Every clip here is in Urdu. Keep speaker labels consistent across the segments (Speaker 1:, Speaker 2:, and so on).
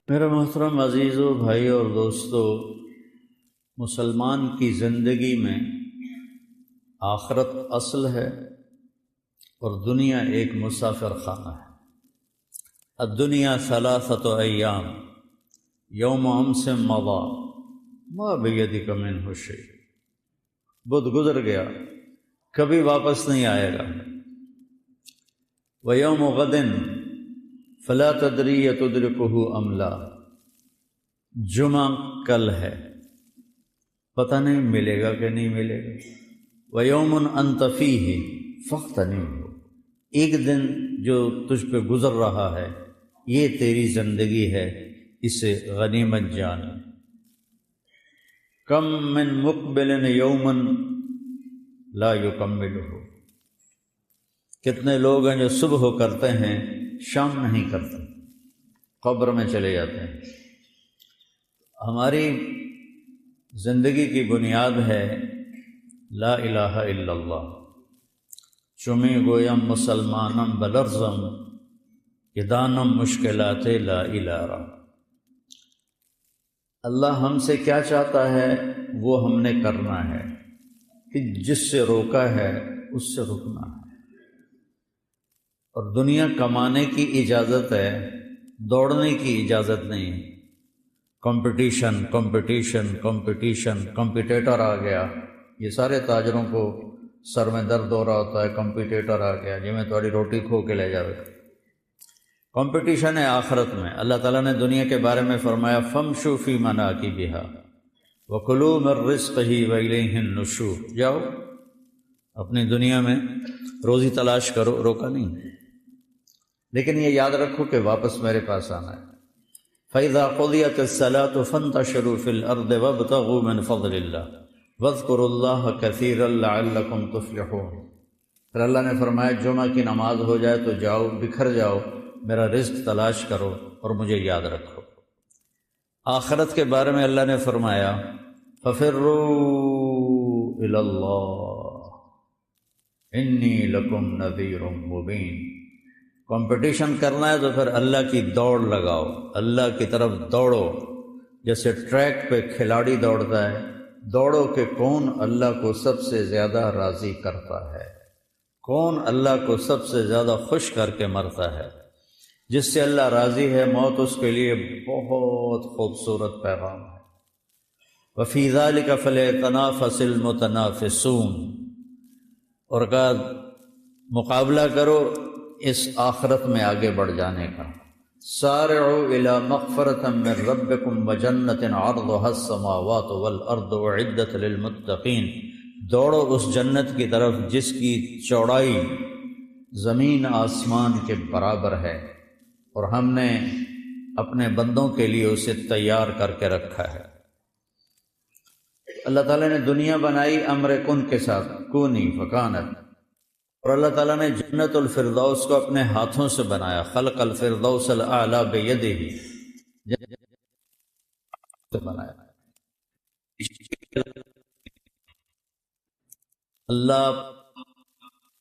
Speaker 1: میرا محترم عزیزو، بھائی اور دوستو، مسلمان کی زندگی میں آخرت اصل ہے اور دنیا ایک مسافر خانہ ہے۔ الدنیا ثلاثۃ ایام یوم امس مضی ما بیدک منہ شیء۔ بدھ گزر گیا، کبھی واپس نہیں آئے گا۔ ویوم غد فلا تدری تدرکہ ام لا۔ جمعہ کل ہے، پتہ نہیں ملے گا کہ نہیں ملے گا۔ ویوم انت فیہ فاغتنمہ۔ ایک دن جو تجھ پہ گزر رہا ہے، یہ تیری زندگی ہے، اسے غنیمت جان۔ کم من مقبل یوما لا یکملہ۔ کتنے لوگ ہیں جو صبح کرتے ہیں، شام نہیں کرتے، قبر میں چلے جاتے ہیں۔ ہماری زندگی کی بنیاد ہے لا الہ الا اللہ۔ چمی گویم مسلمانم بلرزم، یدانم مشکلات لا الہ۔ اللہ ہم سے کیا چاہتا ہے وہ ہم نے کرنا ہے، کہ جس سے روکا ہے اس سے رکنا ہے۔ اور دنیا کمانے کی اجازت ہے، دوڑنے کی اجازت نہیں ہے۔ کمپٹیشن کمپٹیشن کمپٹیشن، کمپٹیٹر آ گیا۔ یہ سارے تاجروں کو سر میں درد ہو رہا ہوتا ہے، کمپٹیٹر آ گیا جی میں تھوڑی روٹی کھو کے لے جاوے۔ کمپٹیشن ہے آخرت میں۔ اللہ تعالیٰ نے دنیا کے بارے میں فرمایا فَامْشُوا فِي مَنَاكِبِهَا وَكُلُوا مِن رِّزْقِهِ وَإِلَيْهِ النُّشُورُ۔ جاؤ اپنی دنیا میں روزی تلاش کرو، روکا نہیں، لیکن یہ یاد رکھو کہ واپس میرے پاس آنا ہے۔ فَإِذَا قُضِيَتِ الصَّلَاةُ فَانتَشِرُوا فِي الْأَرْضِ وَابْتَغُوا مِن فَضْلِ اللَّهِ وَاذْكُرُوا اللَّهَ كَثِيرًا لَعَلَّكُمْ تُفْلِحُونَ۔ پھر اللہ نے فرمایا جمعہ کی نماز ہو جائے تو جاؤ، بکھر جاؤ، میرا رزق تلاش کرو اور مجھے یاد رکھو۔ آخرت کے بارے میں اللہ نے فرمایا فَفِرُّوا إِلَى اللَّهِ إِنِّي لَكُمْ نَذِيرٌ مُّبِينٌ۔ کمپٹیشن کرنا ہے تو پھر اللہ کی دوڑ لگاؤ، اللہ کی طرف دوڑو۔ جیسے ٹریک پہ کھلاڑی دوڑتا ہے، دوڑو کہ کون اللہ کو سب سے زیادہ راضی کرتا ہے، کون اللہ کو سب سے زیادہ خوش کر کے مرتا ہے۔ جس سے اللہ راضی ہے، موت اس کے لیے بہت خوبصورت پیغام ہے۔ وَفِي ذَلِكَ فَلْيَتَنَافَسِ الْمُتَنَافِسُونَ۔ اور کہا مقابلہ کرو اس آخرت میں آگے بڑھ جانے کا۔ سارعوا إِلَى مَغْفِرَةٍ مِّن رَّبِّكُمْ وَجَنَّةٍ عَرْضُهَا السَّمَاوَاتُ وَالْأَرْضُ أُعِدَّتْ لِلْمُتَّقِينَ۔ دوڑو اس جنت کی طرف جس کی چوڑائی زمین آسمان کے برابر ہے، اور ہم نے اپنے بندوں کے لیے اسے تیار کر کے رکھا ہے۔ اللہ تعالیٰ نے دنیا بنائی امر کن کے ساتھ، کونی فکانت۔ اور اللہ تعالیٰ نے جنت الفردوس کو اپنے ہاتھوں سے بنایا، خلق الفردوس الاعلی بیدہ بنایا۔ اللہ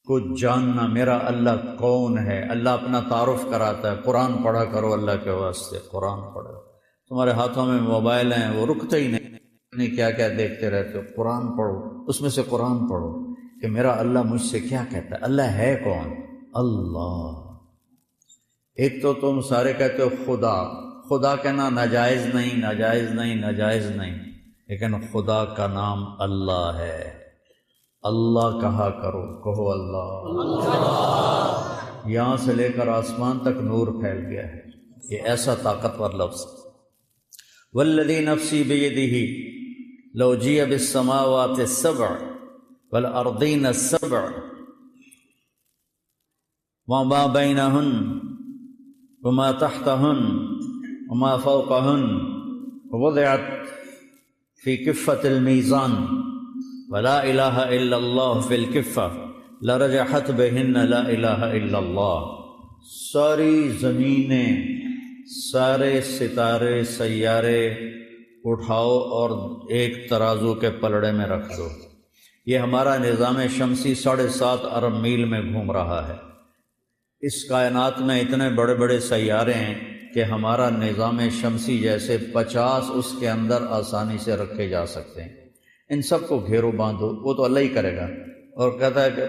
Speaker 1: کو جاننا، میرا اللہ کون ہے، اللہ اپنا تعارف کراتا ہے۔ قرآن پڑھا کرو اللہ کے واسطے، قرآن پڑھو۔ تمہارے ہاتھوں میں موبائل ہیں، وہ رکتے ہی نہیں، کیا کیا دیکھتے رہتے ہو۔ قرآن پڑھو، اس میں سے قرآن پڑھو کہ میرا اللہ مجھ سے کیا کہتا ہے۔ اللہ ہے کون؟ اللہ۔ ایک تو تم سارے کہتے ہو خدا، خدا کہنا ناجائز نہیں، ناجائز نہیں، ناجائز نہیں، لیکن خدا کا نام اللہ ہے۔ اللہ کہا کرو، کہو اللہ۔ یہاں سے لے کر آسمان تک نور پھیل گیا ہے، یہ ایسا طاقتور لفظ۔ والذی نفسی بیدہ لو جیء بالسماوات السبع والارضین السبع وما بینہن وما تحتہن وما فوقہن ووضعت فی کفۃ المیزان ولا الہ الا اللہ فی الکفہ لرجحت بہن لا الہ الا اللہ۔ ساری زمینیں، سارے ستارے، سیارے اٹھاؤ اور ایک ترازو کے پلڑے میں رکھ دو۔ یہ ہمارا نظام شمسی 7.5 ارب میل میں گھوم رہا ہے۔ اس کائنات میں اتنے بڑے بڑے سیارے ہیں کہ ہمارا نظام شمسی جیسے 50 اس کے اندر آسانی سے رکھے جا سکتے ہیں، ان سب کو گھیرو باندھو، وہ تو اللہ ہی کرے گا، اور کہتا ہے کہ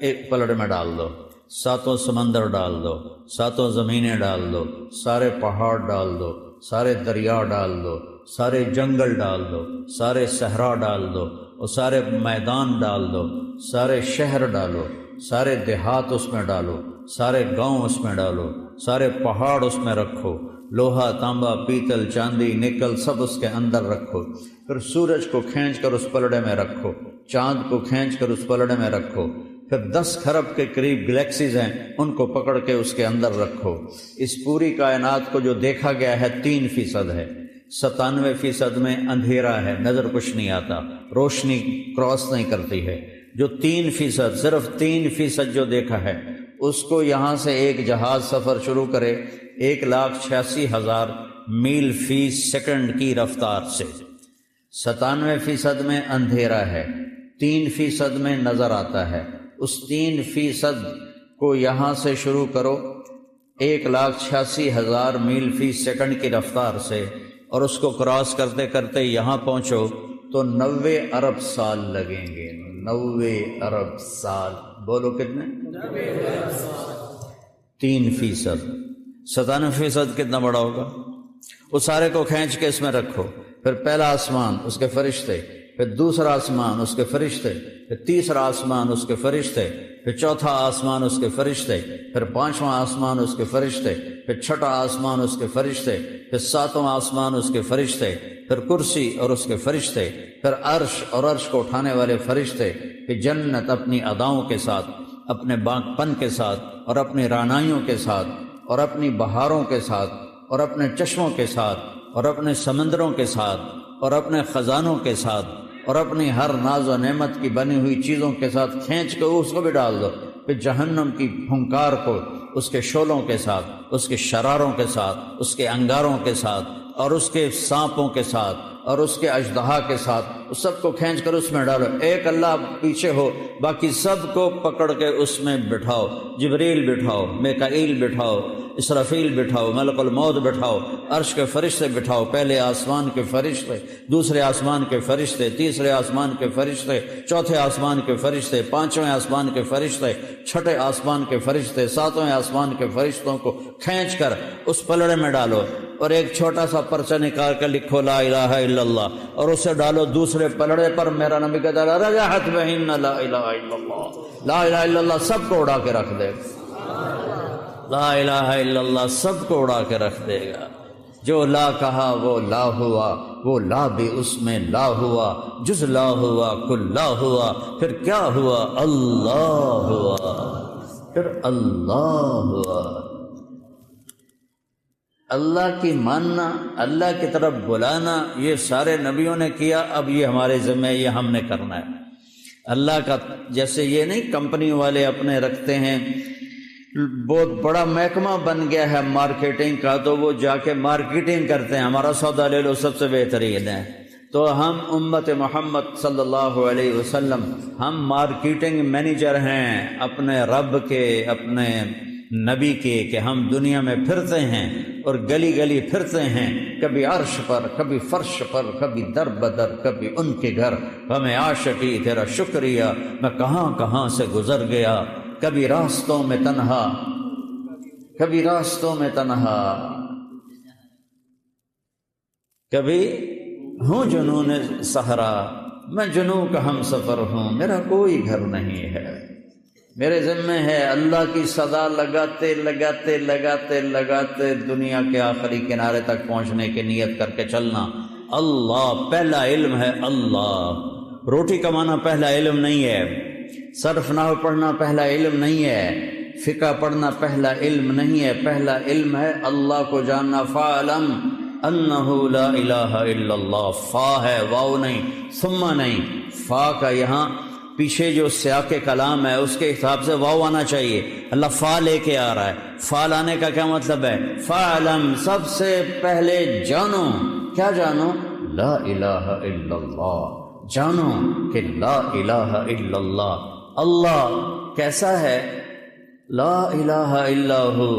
Speaker 1: ایک پلڑ میں ڈال دو، 7 سمندر ڈال دو، 7 زمینیں ڈال دو، سارے پہاڑ ڈال دو، سارے دریا ڈال دو، سارے جنگل ڈال دو، سارے صحرا ڈال دو، اور سارے میدان ڈال دو، سارے شہر ڈالو، سارے دیہات اس میں ڈالو، سارے گاؤں اس میں ڈالو، سارے پہاڑ اس میں رکھو، لوہا تانبا پیتل چاندی نکل سب اس کے اندر رکھو، پھر سورج کو کھینچ کر اس پلڑے میں رکھو، چاند کو کھینچ کر اس پلڑے میں رکھو، پھر 10 کھرب کے قریب گلیکسیز ہیں ان کو پکڑ کے اس کے اندر رکھو۔ اس پوری کائنات کو جو دیکھا گیا ہے 3% ہے، 97% میں اندھیرا ہے، نظر کچھ نہیں آتا، روشنی کراس نہیں کرتی ہے۔ جو 3%، صرف 3% جو دیکھا ہے، اس کو یہاں سے ایک جہاز سفر شروع کرے 1,86,000 میل فی سیکنڈ کی رفتار سے، 97% میں اندھیرا ہے، 3% میں نظر آتا ہے، اس 3% کو یہاں سے شروع کرو 1,86,000 میل فی سیکنڈ کی رفتار سے، اور اس کو کراس کرتے کرتے یہاں پہنچو تو 90 ارب سال لگیں گے، 90 ارب سال، بولو کتنے؟ 90 ارب سال۔ 3%، 97% کتنا بڑا ہوگا؟ اس سارے کو کھینچ کے اس میں رکھو، پھر پہلا آسمان اس کے فرشتے، پھر دوسرا آسمان اس کے فرشتے، پھر تیسرا آسمان اس کے فرشتے، پھر چوتھا آسمان اس کے فرشتے، پھر 5واں آسمان اس کے فرشتے، پھر 6واں آسمان اس کے فرشتے، پھر 7واں آسمان اس کے فرشتے، پھر کرسی اور اس کے فرشتے، پھر عرش اور عرش کو اٹھانے والے فرشتے، پھر جنت اپنی اداؤں کے ساتھ، اپنے باغ پن کے ساتھ، اور اپنی رعنائیوں کے ساتھ، اور اپنی بہاروں کے ساتھ، اور اپنے چشموں کے ساتھ، اور اپنے سمندروں کے ساتھ، اور اپنے خزانوں کے ساتھ، اور اپنی ہر ناز و نعمت کی بنی ہوئی چیزوں کے ساتھ کھینچ کے اس کو بھی ڈال دو، پھر جہنم کی پھنکار کو اس کے شعلوں کے ساتھ، اس کے شراروں کے ساتھ، اس کے انگاروں کے ساتھ، اور اس کے سانپوں کے ساتھ، اور اس کے اژدہا کے ساتھ، اس سب کو کھینچ کر اس میں ڈالو۔ ایک اللہ پیچھے ہو، باقی سب کو پکڑ کے اس میں بٹھاؤ، جبریل بٹھاؤ، میکائیل بٹھاؤ، اسرافیل بٹھاؤ، ملک الموت بٹھاؤ، عرش کے فرشتے بٹھاؤ، پہلے آسمان کے فرشتے، دوسرے آسمان کے فرشتے، تیسرے آسمان کے فرشتے، چوتھے آسمان کے فرشتے، 5ویں آسمان کے فرشتے، 6 آسمان کے فرشتے، 7ویں آسمان کے فرشتوں کو کھینچ کر اس پلڑے میں ڈالو، اور ایک چھوٹا سا پرچہ نکال کر لکھو لا الہ الا اللہ، اور اسے ڈالو دوسرے پلڑے پر۔ میرا نبی کہتا ہے رجحت بہن لا الہ الا اللہ، لا الہ الا اللہ سب کو اڑا کے رکھ دے گا، لا الہ الا اللہ سب کو اڑا کے رکھ دے گا۔ جو لا کہا وہ لا ہوا، وہ لا بھی اس میں لا ہوا، جز لا ہوا کل لا ہوا، پھر کیا ہوا؟ اللہ ہوا، پھر اللہ ہوا۔ اللہ کی ماننا، اللہ کی طرف بلانا، یہ سارے نبیوں نے کیا، اب یہ ہمارے ذمہ ہے، یہ ہم نے کرنا ہے۔ اللہ کا جیسے یہ نہیں کمپنی والے اپنے رکھتے ہیں، بہت بڑا محکمہ بن گیا ہے مارکیٹنگ کا، تو وہ جا کے مارکیٹنگ کرتے ہیں، ہمارا سودا لے لو سب سے بہترین ہے۔ تو ہم امت محمد صلی اللہ علیہ وسلم، ہم مارکیٹنگ مینیجر ہیں اپنے رب کے، اپنے نبی کے، کہ ہم دنیا میں پھرتے ہیں اور گلی گلی پھرتے ہیں، کبھی عرش پر، کبھی فرش پر، کبھی در بدر، کبھی ان کے گھر، ہمیں عاشقی تیرا شکریہ، میں کہاں کہاں سے گزر گیا، کبھی راستوں میں تنہا، کبھی راستوں میں تنہا، کبھی ہوں جنون صحرا، میں جنوں کا ہم سفر ہوں، میرا کوئی گھر نہیں ہے، میرے ذمہ ہے اللہ کی صدا لگاتے لگاتے لگاتے لگاتے دنیا کے آخری کنارے تک پہنچنے کی نیت کر کے چلنا۔ اللہ پہلا علم ہے، اللہ روٹی کمانا پہلا علم نہیں ہے، صرف نحو پڑھنا پہلا علم نہیں ہے، فقہ پڑھنا پہلا علم نہیں ہے، پہلا علم ہے اللہ کو جاننا۔ فَاعْلَمْ أَنَّهُ لَا إِلَٰهَ إِلَّا اللَّهُ، فا ہے، واو نہیں، ثم نہیں، فا کا یہاں پیچھے جو سیاق کلام ہے اس کے حساب سے واو آنا چاہیے، اللہ فا لے کے آ رہا ہے۔ فا لانے کا کیا مطلب ہے؟ فَاعْلَمْ، سب سے پہلے جانو، کیا جانو؟ لا الہ الا اللہ، جانو کہ لا الہ الا اللہ۔ اللہ کیسا ہے؟ لا الہ الا ہو،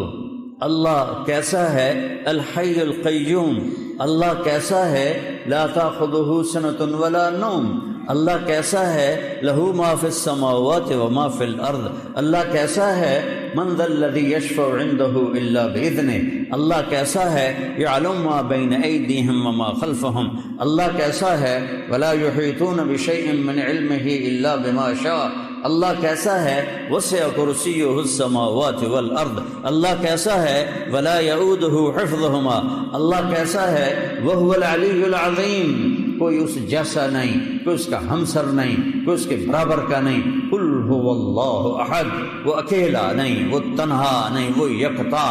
Speaker 1: اللہ کیسا ہے؟ الحی القیوم، اللہ کیسا ہے؟ لا تاخذہ سنۃ ولا نوم، اللہ کیسا ہے؟ لہو ما فی السماوات وما فی الارض، اللہ کیسا ہے؟ من ذا الذی یشفع عندہ الا باذنہ، اللہ کیسا ہے؟ یعلم ما بین ایدیہم وما خلفہم، اللہ کیسا ہے؟ ولا یحیطون بشیء من علمہ الا بما شاء، اللہ کیسا ہے؟ وسع کرسیہ السماوات والارض، اللہ کیسا ہے؟ ولا یؤودہ حفظہما، اللہ کیسا ہے؟ وہو العلی العظیم، کوئی اس جیسا نہیں، کوئی اس کا ہمسر نہیں، کوئی اس کے برابر کا نہیں۔ قل هو اللہ احد، وہ اکیلا نہیں، وہ تنہا نہیں، وہ یکتا،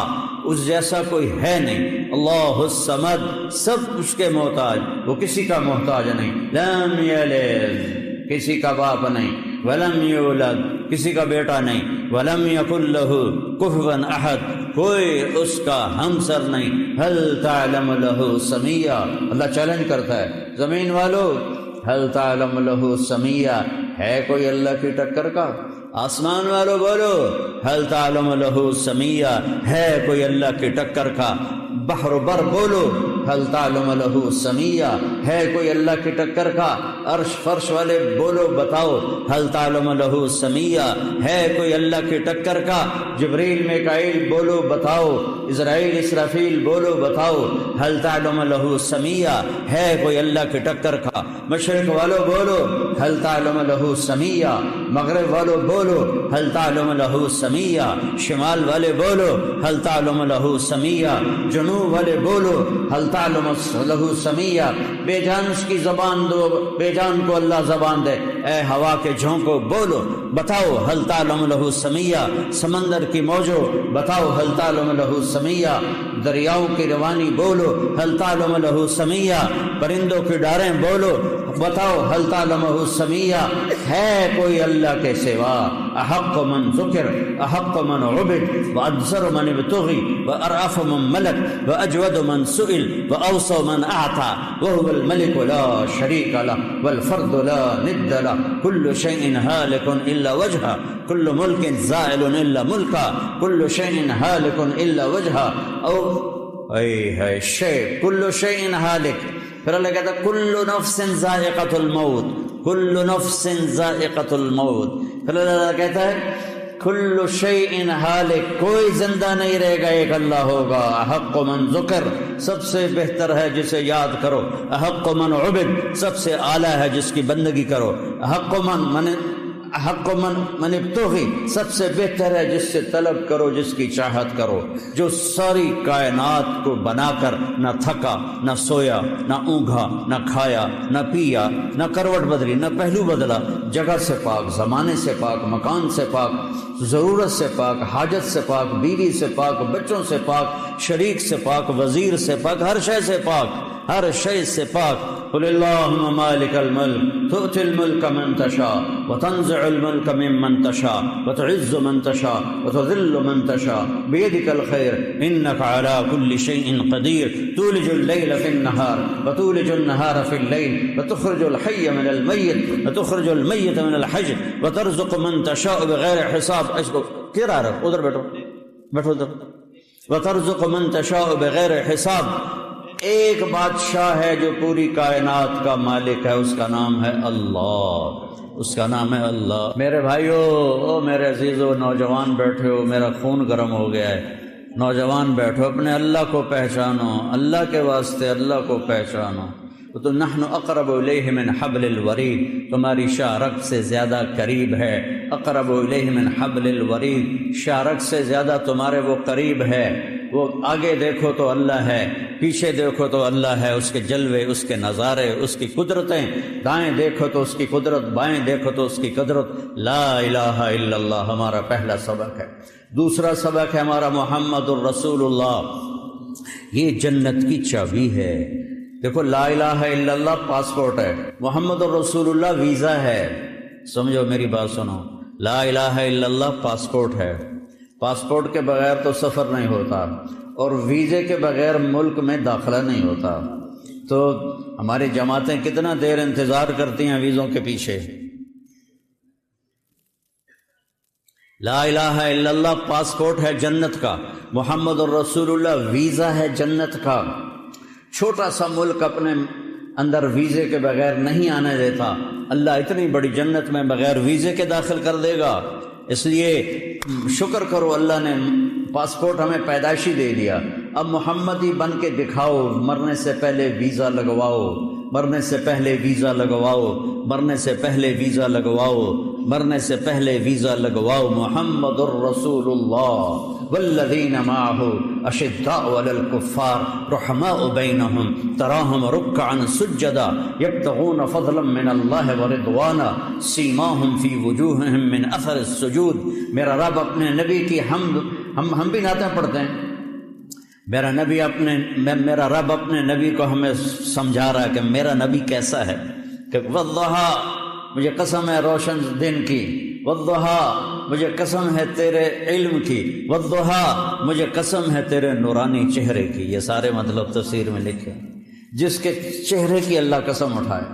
Speaker 1: اس جیسا کوئی ہے نہیں۔ اللہ الصمد، سب اس کے محتاج، وہ کسی کا محتاج نہیں۔ لم یلد، کسی کا باپ نہیں، ولم یولد، کسی کا بیٹا نہیں، ولم یکن لہ کفوا احد، کوئی اس کا ہمسر نہیں۔ هل تعلم لہ سمیہ، اللہ چیلنج کرتا ہے زمین والو، هل تعلم لہ سمیہ، ہے کوئی اللہ کی ٹکر کا؟ آسمان والو بولو، هل تعلم لہ سمیہ، ہے کوئی اللہ کی ٹکر کا؟ بحر بر بولو، هل تعلم لہ سمیہ، ہے کوئی اللہ کی ٹکر کا؟ عرش فرش والے بولو، بتاؤ، هل تعلم لہ سمیہ، ہے کوئی اللہ کی ٹکر کا؟ جبریل میکائیل بولو، بتاؤ، اسرائیل اسرافیل بولو، بتاؤ، هل تعلم لہ سمیہ، ہے کوئی اللہ کی ٹکر کا؟ مشرق والو بولو، هل تعلم لہ سمیہ، مغرب والو بولو، هل تعلم لہ سمیہ، شمال والے بولو، هل تعلم لہ سمیہ، جنوب والے بولو، هل تعلم لہ سمیہ۔ بے جان اس کی زبان دو، بے جان کو اللہ زبان دے، اے ہوا کے جھونکو بولو، بتاؤ، هل تعلم لہ سمیہ۔ سمندر کی موجوں بتاؤ، هل تعلم لہ سمیہ۔ دریاؤں کی روانی بولو، هل تعلم لہ سمیہ۔ پرندوں کی ڈاریں بولو، بتاؤ، هل تعلم لہ سمیہ۔ ہے کوئی اللہ کے سوا؟ احق من ذکر، احق من عبد، وادثر من ابتغی، وارعف من ملک، واجود من سئل، واوصى من اعطى، وهو الملك لا شريك له والفرد لا ند له، كل شيء هالك الا وجهه، كل ملك زائل الا ملكه، كل شيء هالك الا وجهه، او اے ہے شے كل شيء هالك۔ پھر اللہ کہتا ہے کل نفس ذائقۃ الموت، کل نفس ذائقۃ الموت۔ پھر اللہ کہتا ہے کل شیء ہالک، کوئی زندہ نہیں رہے گا، ایک اللہ ہوگا۔ احق من ذکر، سب سے بہتر ہے جسے یاد کرو۔ احق من عبد، سب سے اعلیٰ ہے جس کی بندگی کرو۔ احق من ابتغی، سب سے بہتر ہے جس سے طلب کرو، جس کی چاہت کرو، جو ساری کائنات کو بنا کر نہ تھکا، نہ سویا، نہ اونگھا، نہ کھایا، نہ پیا، نہ کروٹ بدلی، نہ پہلو بدلا، جگہ سے پاک، زمانے سے پاک، مکان سے پاک، ضرورت سے پاک، حاجت سے پاک، بیوی سے پاک، بچوں سے پاک، شریک سے پاک، وزیر سے پاک، ہر شے سے پاک، ہر شے سے پاک۔ قل اللہم مالک الملک تؤتی الملک من تشاء وتنزع الملک ممن تشاء وتعز من تشاء وتذل من تشاء بیدک الخیر انک علی کل شیء قدیر تولج اللیل فی النہار وتولج النہار فی اللیل وتخرج الحی من المیت وتخرج المیت من الحی وترزق من تشاء بغیر حساب۔ اس کو کیا رہا ادھر بیٹھو بیٹھو ادھر۔ وترزق من تشاء بغیر حساب۔ ایک بادشاہ ہے جو پوری کائنات کا مالک ہے، اس کا نام ہے اللہ، اس کا نام ہے اللہ۔ میرے بھائیو، میرے عزیزو، نوجوان بیٹھے ہو، میرا خون گرم ہو گیا ہے، نوجوان بیٹھو، اپنے اللہ کو پہچانو، اللہ کے واسطے اللہ کو پہچانو۔ تو نحن اقرب الیہ من حبل الورید، تمہاری شاہ رگ سے زیادہ قریب ہے۔ اقرب الیہ من حبل الورید، شاہ رگ سے زیادہ تمہارے وہ قریب ہے۔ وہ آگے دیکھو تو اللہ ہے، پیچھے دیکھو تو اللہ ہے، اس کے جلوے، اس کے نظارے، اس کی قدرتیں، دائیں دیکھو تو اس کی قدرت، بائیں دیکھو تو اس کی قدرت۔ لا الہ الا اللہ ہمارا پہلا سبق ہے۔ دوسرا سبق ہے ہمارا محمد الرسول اللہ، یہ جنت کی چابی ہے۔ دیکھو، لا الہ الا اللہ پاسپورٹ ہے، محمد الرسول اللہ ویزا ہے۔ سمجھو میری بات سنو، لا الہ الا اللہ پاسپورٹ ہے۔ پاسپورٹ کے بغیر تو سفر نہیں ہوتا، اور ویزے کے بغیر ملک میں داخلہ نہیں ہوتا۔ تو ہماری جماعتیں کتنا دیر انتظار کرتی ہیں ویزوں کے پیچھے۔ لا الہ الا اللہ پاسپورٹ ہے جنت کا، محمد الرسول اللہ ویزا ہے جنت کا۔ چھوٹا سا ملک اپنے اندر ویزے کے بغیر نہیں آنے دیتا، اللہ اتنی بڑی جنت میں بغیر ویزے کے داخل کر دے گا۔ اس لیے شکر کرو، اللہ نے پاسپورٹ ہمیں پیدائشی دے دیا، اب محمدی بن کے دکھاؤ، مرنے سے پہلے ویزا لگواؤ، مرنے سے پہلے ویزا لگواؤ، مرنے سے پہلے ویزا لگواؤ، مرنے سے پہلے ویزا لگواؤ۔ محمد الرسول اللہ والذین معہ اشداء علی الکفار رحماء بینہم تراہم رکعا سجدا یبتغون فضلا من اللہ ورضوانا سیماہم فی وجوہہم من اثر السجود۔ میرا رب اپنے نبی کی ہم بھی نعتیں پڑھتے ہیں، میرا رب اپنے نبی کو ہمیں سمجھا رہا ہے کہ میرا نبی کیسا ہے، کہ والضحیٰ مجھے قسم ہے روشن دن کی، والضحیٰ مجھے قسم ہے تیرے علم کی، والضحیٰ مجھے قسم ہے تیرے نورانی چہرے کی۔ یہ سارے مطلب تفسیر میں لکھے، جس کے چہرے کی اللہ قسم اٹھائے۔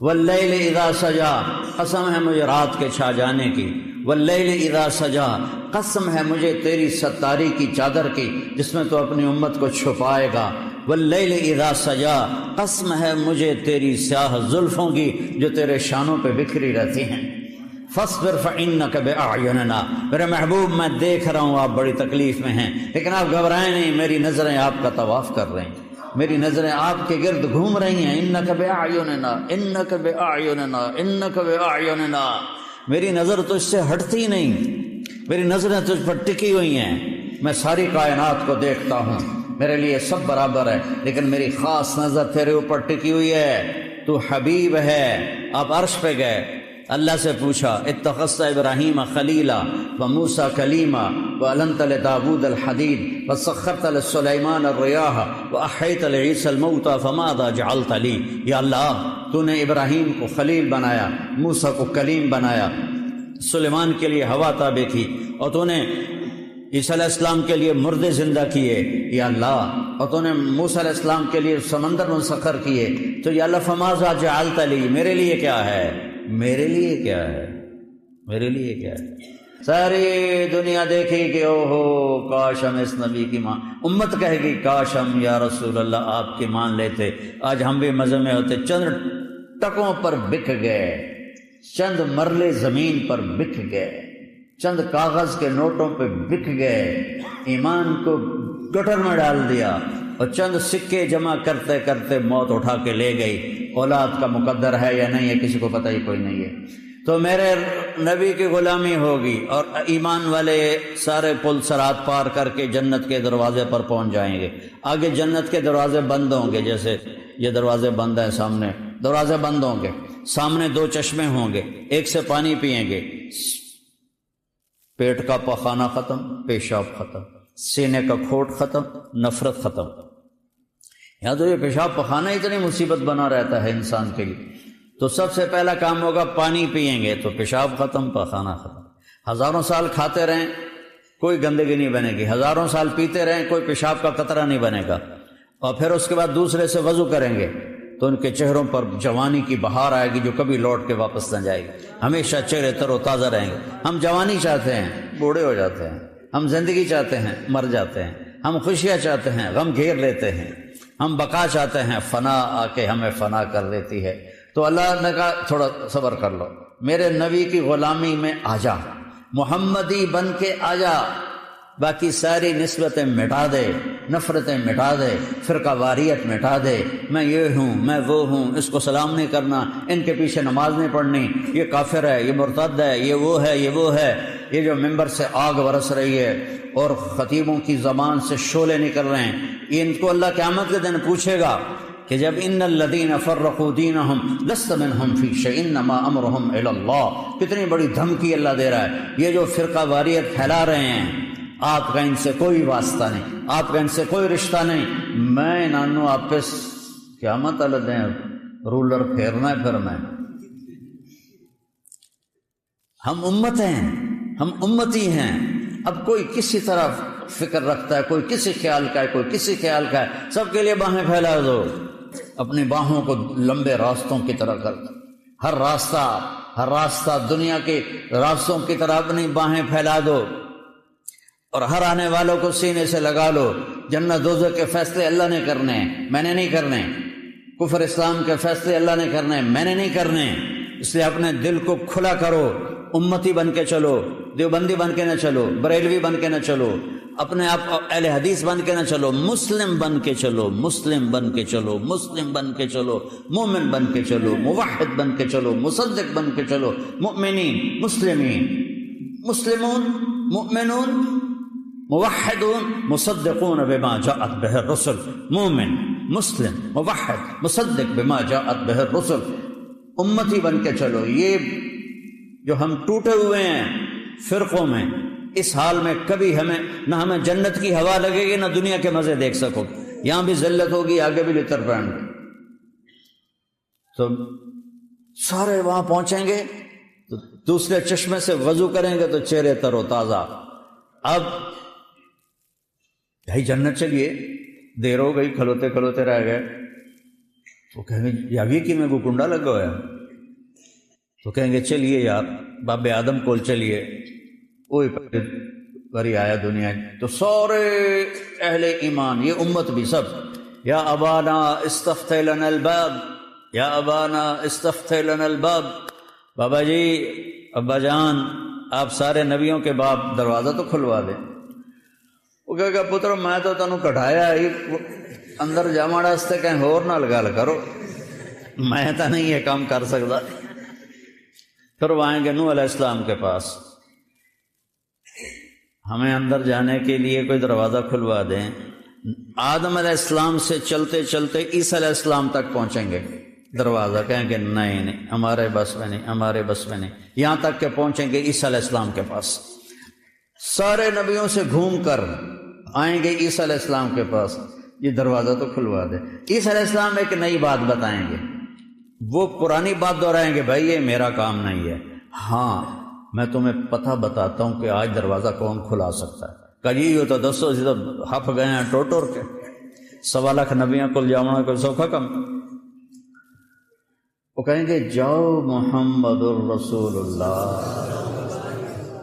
Speaker 1: واللیل اذا سجا، قسم ہے مجھے رات کے چھا جانے کی، واللیل اذا سجا، قسم ہے مجھے تیری ستاری کی چادر کی جس میں تو اپنی امت کو چھپائے گا، واللیل اذا سجا، قسم ہے مجھے تیری سیاہ زلفوں کی جو تیرے شانوں پہ بکھری رہتی ہیں۔ فاصبر فإنک بأعیننا، میرے محبوب میں دیکھ رہا ہوں آپ بڑی تکلیف میں ہیں، لیکن آپ گھبرائیں نہیں، میری نظریں آپ کا طواف کر رہی ہیں، میری نظریں آپ کے گرد گھوم رہی ہیں۔ انک بأعیننا، انک بأعیننا، انک بأعیننا، میری نظر تو اس سے ہٹتی نہیں، میری نظریں تجھ پر ٹکی ہوئی ہیں، میں ساری کائنات کو دیکھتا ہوں، میرے لیے سب برابر ہے، لیکن میری خاص نظر تیرے اوپر ٹکی ہوئی ہے، تو حبیب ہے۔ آپ عرش پہ گئے، اللہ سے پوچھا اتخذت ابراہیم خلیلا وموسیٰ کلیما وألنت لداود الحدید وسخرت لسلیمان الریاح وأحییت لعیسی الموتى فماذا جعلت لی۔ یا اللہ، تو نے ابراہیم کو خلیل بنایا، موسیٰ کو کلیم بنایا، سلیمان کے لیے ہوا تابع کی، اور تو نے عیسیٰ علیہ السلام کے لیے مردے زندہ کیے یا اللہ، اور تو نے موسیٰ علیہ السلام کے لیے سمندر مسخر کیے، تو یا اللہ فماذا جعلت لی، میرے لیے کیا ہے، میرے لیے کیا ہے، میرے لیے کیا ہے۔ ساری دنیا دیکھے کہ اوہو کاش ہم اس نبی کی امت کہے گی کاش ہم یا رسول اللہ آپ کی مان لیتے، آج ہم بھی مزے میں ہوتے۔ چند ٹکوں پر بک گئے، چند مرلے زمین پر بک گئے، چند کاغذ کے نوٹوں پہ بک گئے، ایمان کو گٹر میں ڈال دیا، اور چند سکے جمع کرتے کرتے موت اٹھا کے لے گئی۔ اولاد کا مقدر ہے یا نہیں ہے کسی کو پتہ ہی کوئی نہیں ہے۔ تو میرے نبی کی غلامی ہوگی اور ایمان والے سارے پل صراط پار کر کے جنت کے دروازے پر پہنچ جائیں گے۔ آگے جنت کے دروازے بند ہوں گے، جیسے یہ دروازے بند ہیں، سامنے دروازے بند ہوں گے، سامنے دو چشمے ہوں گے، ایک سے پانی پئیں گے، پیٹ کا پخانہ ختم، پیشاب ختم، سینے کا کھوٹ ختم، نفرت ختم۔ یا تو یہ پیشاب پخانہ اتنی مصیبت بنا رہتا ہے انسان کے لیے، تو سب سے پہلا کام ہوگا پانی پئیں گے تو پیشاب ختم، پخانہ ختم۔ ہزاروں سال کھاتے رہیں کوئی گندگی نہیں بنے گی، ہزاروں سال پیتے رہیں کوئی پیشاب کا قطرہ نہیں بنے گا، اور پھر اس کے بعد دوسرے سے وضو کریں گے تو ان کے چہروں پر جوانی کی بہار آئے گی جو کبھی لوٹ کے واپس نہ جائے گی، ہمیشہ چہرے تر و تازہ رہیں گے۔ ہم جوانی چاہتے ہیں، بوڑھے ہو جاتے ہیں، ہم زندگی چاہتے ہیں، مر جاتے ہیں، ہم خوشیاں چاہتے ہیں، غم گھیر لیتے ہیں، ہم بقا چاہتے ہیں، فنا آ کے ہمیں فنا کر دیتی ہے۔ تو اللہ نے کہا تھوڑا صبر کر لو، میرے نبی کی غلامی میں آ جا، محمدی بن کے آ جا، باقی ساری نسبتیں مٹا دے، نفرتیں مٹا دے، فرقہ واریت مٹا دے، میں یہ ہوں، میں وہ ہوں، اس کو سلام نہیں کرنا، ان کے پیچھے نماز نہیں پڑھنی، یہ کافر ہے، یہ مرتد ہے، یہ وہ ہے، یہ وہ ہے، یہ جو ممبر سے آگ برس رہی ہے اور خطیبوں کی زبان سے شعلے نکل رہے ہیں، یہ ان کو اللہ قیامت کے دن پوچھے گا کہ جب ان الذین فرقوا دینہم لست منہم فی شیء انما امرہم الی اللہ، کتنی بڑی دھمکی اللہ دے رہا ہے۔ یہ جو فرقہ واریت پھیلا رہے ہیں، آپ کا ان سے کوئی واسطہ نہیں، آپ کا ان سے کوئی رشتہ نہیں، میں نانو آپ پہ قیامت والے دیں رولر پھیرنا ہے۔ پھر میں ہم امت ہیں، ہم امتی ہیں، اب کوئی کسی طرح فکر رکھتا ہے، کوئی کسی خیال کا ہے، کوئی کسی خیال کا ہے، سب کے لیے باہیں پھیلا دو، اپنی باہوں کو لمبے راستوں کی طرح کر دو، ہر راستہ ہر راستہ دنیا کے راستوں کی طرح اپنی باہیں پھیلا دو اور ہر آنے والوں کو سینے سے لگا لو۔ جنت دوزخ کے فیصلے اللہ نے کرنے ہیں، میں نے نہیں کرنے۔ کفر اسلام کے فیصلے اللہ نے کرنے ہیں، میں نے نہیں کرنے۔ اس لیے اپنے دل کو کھلا کرو، امتی بن کے چلو، دیوبندی بن کے نہ چلو، بریلوی بن کے نہ چلو، اپنے آپ اہل حدیث بن کے نہ چلو، مسلم بن کے چلو، مسلم بن کے چلو، مسلم بن کے چلو، مومن بن کے چلو، موحد بن کے چلو، مصدق بن کے چلو، مؤمنین، مسلمین، مسلمون، مؤمنون، موحدون، مصدقون بما جاءت به الرسل، مومن، مسلم، موحد، مصدق بما جاءت به الرسل، امتی بن کے چلو۔ یہ جو ہم ٹوٹے ہوئے ہیں فرقوں میں، اس حال میں کبھی نہ ہمیں جنت کی ہوا لگے گی، نہ دنیا کے مزے دیکھ سکو گے۔ یہاں بھی ذلت ہوگی، آگے بھی لتر پڑیں گے۔ تو سارے وہاں پہنچیں گے تو دوسرے چشمے سے وضو کریں گے تو چہرے تر و تازہ۔ اب بھائی جنت چلیے، دیر ہو گئی، کھلوتے کھلوتے رہ گئے، تو کہیں گے یاگی کی میں کو کنڈا لگا ہوا ہے، تو کہیں گے چلیے یار باب آدم کول چلیے، وہی بری آیا دنیا۔ تو سارے اہل ایمان، یہ امت بھی سب، یا ابانا استفتح لنا الباب، یا ابانا استفتح لنا الباب، بابا جی، ابا جان، آپ سارے نبیوں کے باپ، دروازہ تو کھلوا دیں۔ وہ کہے گا پتر میں تو تینوں کٹھایا ہی اندر جاوان واسطے، کہیں ہور نہ لگا کرو، میں تو نہیں یہ کام کر سکتا۔ پھر وہ آئیں گے نوح علیہ السلام کے پاس، ہمیں اندر جانے کے لیے کوئی دروازہ کھلوا دیں۔ آدم علیہ السلام سے چلتے چلتے عیسیٰ علیہ السلام تک پہنچیں گے، دروازہ کہیں گے نہیں ہمارے بس میں نہیں، ہمارے بس میں نہیں، یہاں تک کہ پہنچیں گے عیسیٰ علیہ السلام کے پاس۔ سارے نبیوں سے گھوم کر آئیں گے عیسیٰ علیہ السلام کے پاس، یہ دروازہ تو کھلوا دے۔ عیسیٰ علیہ السلام ایک نئی بات بتائیں گے، وہ پرانی بات دہرائیں گے، بھائی یہ میرا کام نہیں ہے، ہاں میں تمہیں پتہ بتاتا ہوں کہ آج دروازہ کون کھلا سکتا ہے۔ کہی ہو تو دسو، تو ہف گئے ہیں ٹور ٹور کے، 1.25 لاکھ نبیاں کو جانا کوئی سوکھا کم۔ وہ کہیں گے جاؤ محمد الرسول اللہ،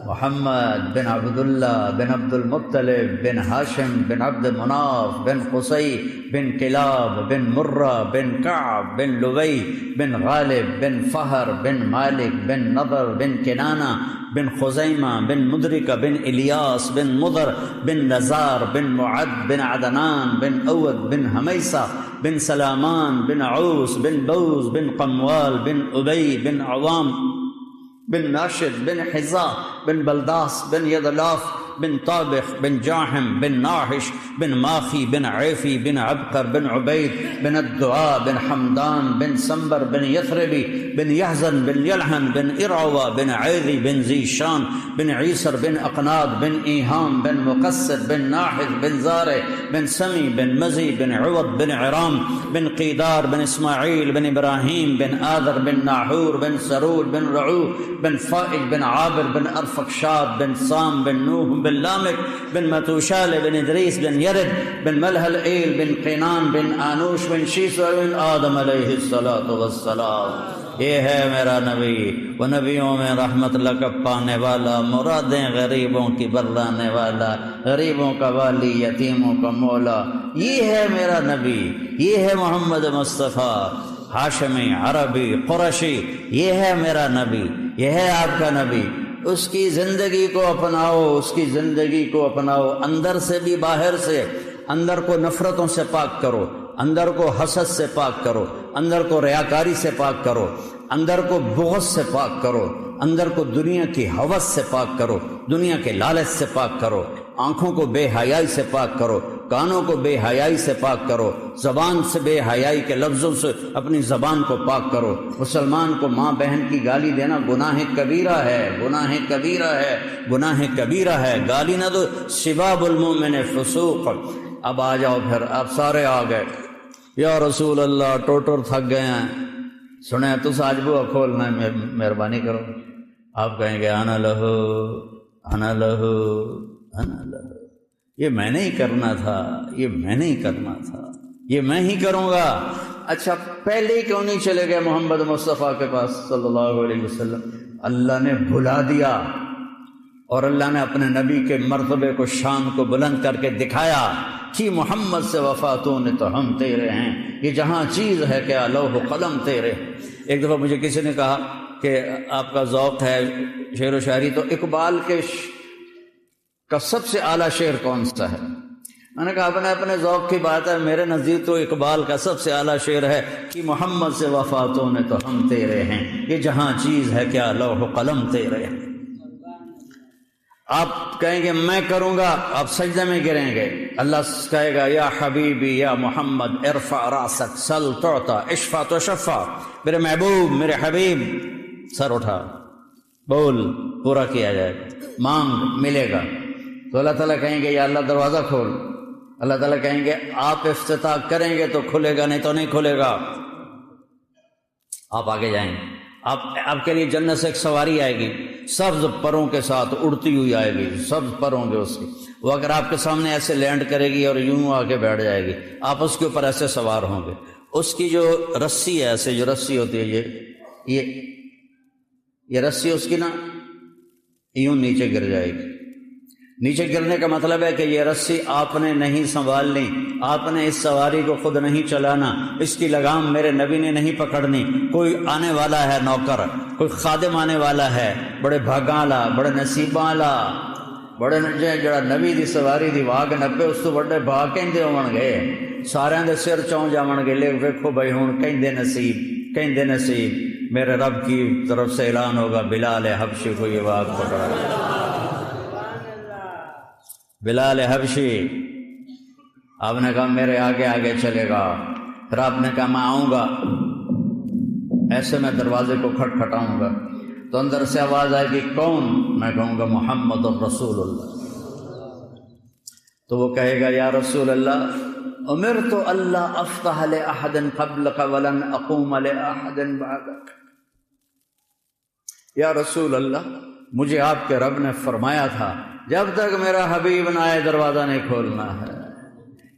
Speaker 1: محمد بن عبداللہ بن عبد المطلب بن ہاشم بن عبد مناف بن قصی بن کلاب بن مرہ بن کعب بن لوی بن غالب بن فہر بن مالک بن نضر بن کنانہ بن خزیمہ بن مدرکہ بن الیاس بن مضر بن نزار بن معد بن عدنان بن اود بن حمیسہ بن سلامان بن عوس بن بوز بن قموال بن ابی بن عوام بن ناشد بن حزا بن بلداس بن یدلاف بن طابخ بن جاحم بن ناحش بن ماخی بن عیفی بن عبقر بن عبید بن الدعاء بن حمدان بن سنبر بن یثربی بن یحزن بن یلحن بن ارعوہ بن عیذی بن ذیشان بن عیسر بن اقناد بن ایہام بن مقصد بن ناحذ بن زارع بن سمی بن مزی بن عوض بن عرام بن قیدار بن اسماعیل بن ابراہیم بن آذر بن ناحور بن سرول بن رعو بن فائج بن عابر بن ارفقشاد بن سام بن نوح بن لامک بن متوشال بن ادریس بن یرد بن ملحل ایل بن قینان بن آنوش بن شیس بن آدم علیہ السلام۔ یہ ہے میرا نبی، وہ نبیوں میں رحمت لقب پانے والا، مرادیں غریبوں کی بردانے والا، غریبوں کا والی، یتیموں کا مولا، یہ ہے میرا نبی، یہ ہے محمد مصطفیٰ، ہاشمی، عربی، قرشی، یہ ہے میرا نبی، یہ ہے آپ کا نبی۔ اس کی زندگی کو اپناؤ، اس کی زندگی کو اپناؤ، اندر سے بھی باہر سے، اندر کو نفرتوں سے پاک کرو، اندر کو حسد سے پاک کرو، اندر کو ریاکاری سے پاک کرو، اندر کو بغض سے پاک کرو، اندر کو دنیا کی ہوس سے پاک کرو، دنیا کے لالچ سے پاک کرو، آنکھوں کو بے حیائی سے پاک کرو، کانوں کو بے حیائی سے پاک کرو، زبان سے بے حیائی کے لفظوں سے اپنی زبان کو پاک کرو۔ مسلمان کو ماں بہن کی گالی دینا گناہ کبیرہ ہے، گناہ کبیرہ ہے، گناہ کبیرہ ہے، گالی نہ دو، سباب المؤمن فسوق۔ اب آ جاؤ، پھر آپ سارے آ گئے، یا رسول اللہ ٹوٹر تھک گئے ہیں، سنیں تو ساجبو کھولنا، مہربانی کرو۔ آپ کہیں گے انا لہو انا لہو انا لہو، یہ میں نے ہی کرنا تھا، یہ میں نے ہی کرنا تھا، یہ میں ہی کروں گا۔ اچھا پہلے ہی کیوں نہیں چلے گئے محمد مصطفیٰ کے پاس صلی اللہ علیہ وسلم؟ اللہ نے بھلا دیا، اور اللہ نے اپنے نبی کے مرتبے کو، شان کو بلند کر کے دکھایا کہ محمد سے وفاتوں نے تو ہم تیرے ہیں، یہ جہاں چیز ہے کیا لوح و قلم تیرے۔ ایک دفعہ مجھے کسی نے کہا کہ آپ کا ذوق ہے شعر و شاعری، تو اقبال کا سب سے اعلیٰ شعر کون سا ہے؟ میں نے کہا اپنے ذوق کی بات ہے، میرے نزدیک تو اقبال کا سب سے اعلیٰ شعر ہے کہ محمد سے وفاتوں نے تو ہم تیرے ہیں، یہ جہاں چیز ہے کیا لوح و قلم تیرے ہیں۔ آپ کہیں گے میں کروں گا، آپ سجدے میں گریں گے، اللہ کہے گا یا حبیبی یا محمد ارفع راسک سل تعطا اشفع تشفع، میرے محبوب میرے حبیب سر اٹھا، بول پورا کیا جائے گا، مانگ ملے گا۔ تو اللہ تعالیٰ کہیں گے یا اللہ دروازہ کھول، اللہ تعالیٰ کہیں گے آپ افتتاح کریں گے تو کھلے گا، نہیں تو نہیں کھلے گا۔ آپ آگے جائیں گے، آپ کے لیے جنت سے ایک سواری آئے گی، سبز پروں کے ساتھ اڑتی ہوئی آئے گی، سبز پر ہوں گے اس کی، وہ اگر آپ کے سامنے ایسے لینڈ کرے گی اور یوں آ کے بیٹھ جائے گی، آپ اس کے اوپر ایسے سوار ہوں گے۔ اس کی جو رسی ہے، ایسے جو رسی ہوتی ہے، یہ رسی اس کی نا یوں نیچے گر جائے گی۔ نیچے گرنے کا مطلب ہے کہ یہ رسی آپ نے نہیں سنبھالنی، آپ نے اس سواری کو خود نہیں چلانا، اس کی لگام میرے نبی نے نہیں پکڑنی۔ کوئی آنے والا ہے نوکر، کوئی خادم آنے والا ہے، بڑے بھاگاں والا، بڑے نصیباں والا، بڑے جڑا نبی دی سواری دی واگ نپے، اس تو بڑے بھاگ کہندے ہون گے، سارے دے سر چون جاون گے، لے ویکھو بھائی ہن کہندے نصیب میرے رب کی طرف سے اعلان ہوگا بلال حبشی کو یہ واگ پکڑا۔ بلال حبشی، آپ نے کہا میرے آگے آگے چلے گا، پھر آپ نے کہا میں آؤں گا، ایسے میں دروازے کو کھٹکھٹاؤں گا تو اندر سے آواز آئے گی کون؟ میں کہوں گا محمد الرسول اللہ۔ تو وہ کہے گا یا رسول اللہ امرت اللہ افتح لأحد قبلک ولن اقوم لأحد بعدک۔ یا رسول اللہ مجھے آپ کے رب نے فرمایا تھا جب تک میرا حبیب نہ آئے دروازہ نہیں کھولنا ہے۔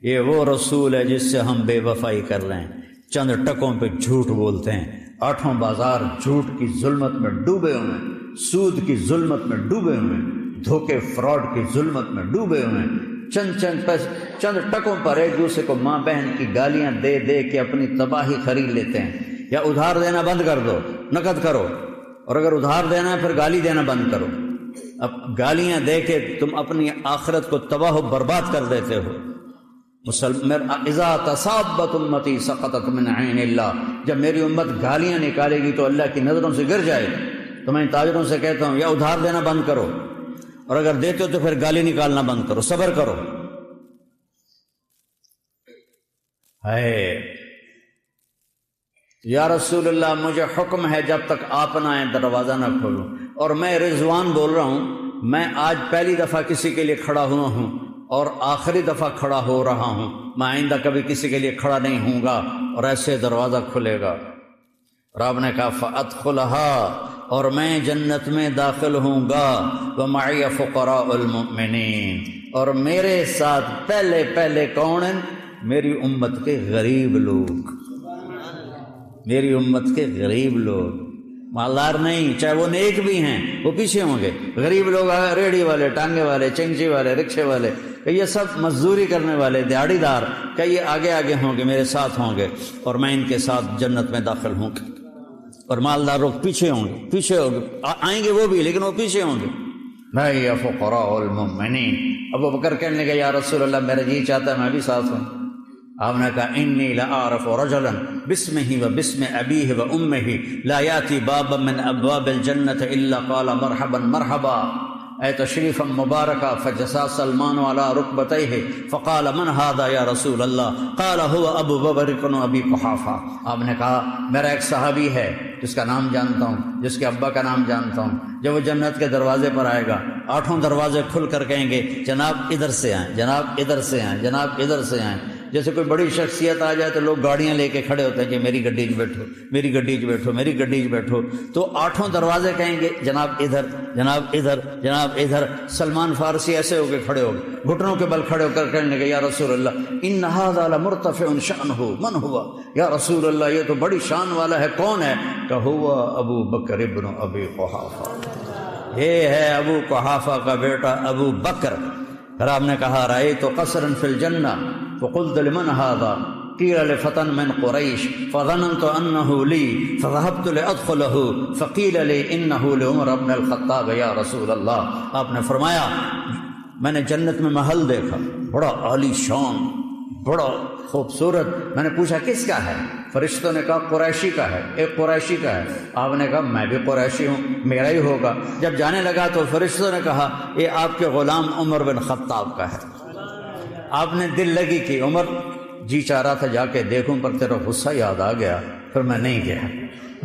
Speaker 1: یہ وہ رسول ہے جس سے ہم بے وفائی کر رہے ہیں، چند ٹکوں پہ جھوٹ بولتے ہیں، آٹھوں بازار جھوٹ کی ظلمت میں ڈوبے ہوئے ہیں، سود کی ظلمت میں ڈوبے ہوئے ہیں، دھوکے فراڈ کی ظلمت میں ڈوبے ہوئے ہیں، چند ٹکوں پر ایک دوسرے کو ماں بہن کی گالیاں دے دے کے اپنی تباہی خرید لیتے ہیں۔ یا ادھار دینا بند کر دو، نقد کرو، اور اگر ادھار دینا ہے پھر گالی دینا بند کرو۔ اب گالیاں دے کے تم اپنی آخرت کو تباہ و برباد کر دیتے ہو۔ اذا تصابت امتی سقطت من عین اللہ، جب میری امت گالیاں نکالے گی تو اللہ کی نظروں سے گر جائے گی۔ تو میں تاجروں سے کہتا ہوں یا ادھار دینا بند کرو، اور اگر دیتے ہو تو پھر گالی نکالنا بند کرو، صبر کرو۔ ہے یا رسول اللہ مجھے حکم ہے جب تک آپ نہ آئیں دروازہ نہ کھولوں، اور میں رضوان بول رہا ہوں، میں آج پہلی دفعہ کسی کے لیے کھڑا ہوا ہوں اور آخری دفعہ کھڑا ہو رہا ہوں، میں آئندہ کبھی کسی کے لیے کھڑا نہیں ہوں گا، اور ایسے دروازہ کھلے گا۔ رب نے کہا فَأَدْخُلَهَا، اور میں جنت میں داخل ہوں گا، وَمَعِيَ فُقَرَاءُ الْمُؤْمِنِينَ، اور میرے ساتھ پہلے کون ہیں؟ میری امت کے غریب لوگ، میری امت کے غریب لوگ، مالدار نہیں، چاہے وہ نیک بھی ہیں وہ پیچھے ہوں گے۔ غریب لوگ ریڑھی والے، ٹانگے والے، چنچی والے، رکشے والے، کہ یہ سب مزدوری کرنے والے دیہڑی دار، کہ یہ آگے آگے ہوں گے، میرے ساتھ ہوں گے، اور میں ان کے ساتھ جنت میں داخل ہوں گا۔ اور مالدار لوگ پیچھے ہوں گے، آئیں گے وہ بھی، لیکن وہ پیچھے ہوں گے۔ بھائی فقراء المؤمنین۔ ابو بکر کہنے لگے یا رسول اللہ میرا جی چاہتا ہے میں بھی ساتھ ہوں۔ آپ نے کہا انی لأعرف رجلا باسمہ وباسم ابیہ وامہ لا یاتی بابا من ابواب الجنة الا قال مرحبا مرحبا، اے تشریفا مبارکا، فجسا سلمان علی رکبتیہ فقال من هذا یا رسول اللہ، قال هو ابو بکر بن ابی قحافہ۔ آپ نے کہا میرا ایک صحابی ہے جس کا نام جانتا ہوں، جس کے ابا کا نام جانتا ہوں، جب وہ جنت کے دروازے پر آئے گا آٹھوں دروازے کھل کر کہیں گے جناب ادھر سے آئیں، جناب ادھر سے آئیں، جناب ادھر سے آئیں۔ جیسے کوئی بڑی شخصیت آ جائے تو لوگ گاڑیاں لے کے کھڑے ہوتے ہیں کہ میری گڈی 'چ بیٹھو، میری گڈی 'چ بیٹھو، میری گڈی 'چ بیٹھو، تو 8 دروازے کہیں گے جناب ادھر، جناب ادھر، جناب ادھر۔ سلمان فارسی ایسے ہو کے کھڑے ہو گئے، گھٹنوں کے بل کھڑے ہو کر کہنے لگے یا رسول اللہ ان ھذا لمرتفع شأنہ من ہوا، یا رسول اللہ یہ تو بڑی شان والا ہے، کون ہے؟ کہ ہوا ابو بکر ابن ابی قحافہ، یہ ہے ابو قحافہ کا بیٹا ابو بکر۔ پھر آپ نے کہا رأیت قصرا فی الجنہ فقلت لمن ھذا قیل لفتى من قریش فظننت انه لی فذهبت لادخله فقیل لی انه لعمر بن الخطاب یا رسول اللہ۔ آپ نے فرمایا میں نے جنت میں محل دیکھا، بڑا عالی شان، بڑا خوبصورت۔ میں نے پوچھا کس کا ہے؟ فرشتوں نے کہا قریشی کا ہے، ایک قریشی کا ہے۔ آپ نے کہا میں بھی قریشی ہوں، میرا ہی ہوگا۔ جب جانے لگا تو فرشتوں نے کہا یہ آپ کے غلام عمر بن خطاب کا ہے۔ آپ نے دل لگی کہ عمر جی چاہ رہا تھا جا کے دیکھوں پر تیرا غصہ یاد آ گیا، پھر میں نہیں گیا،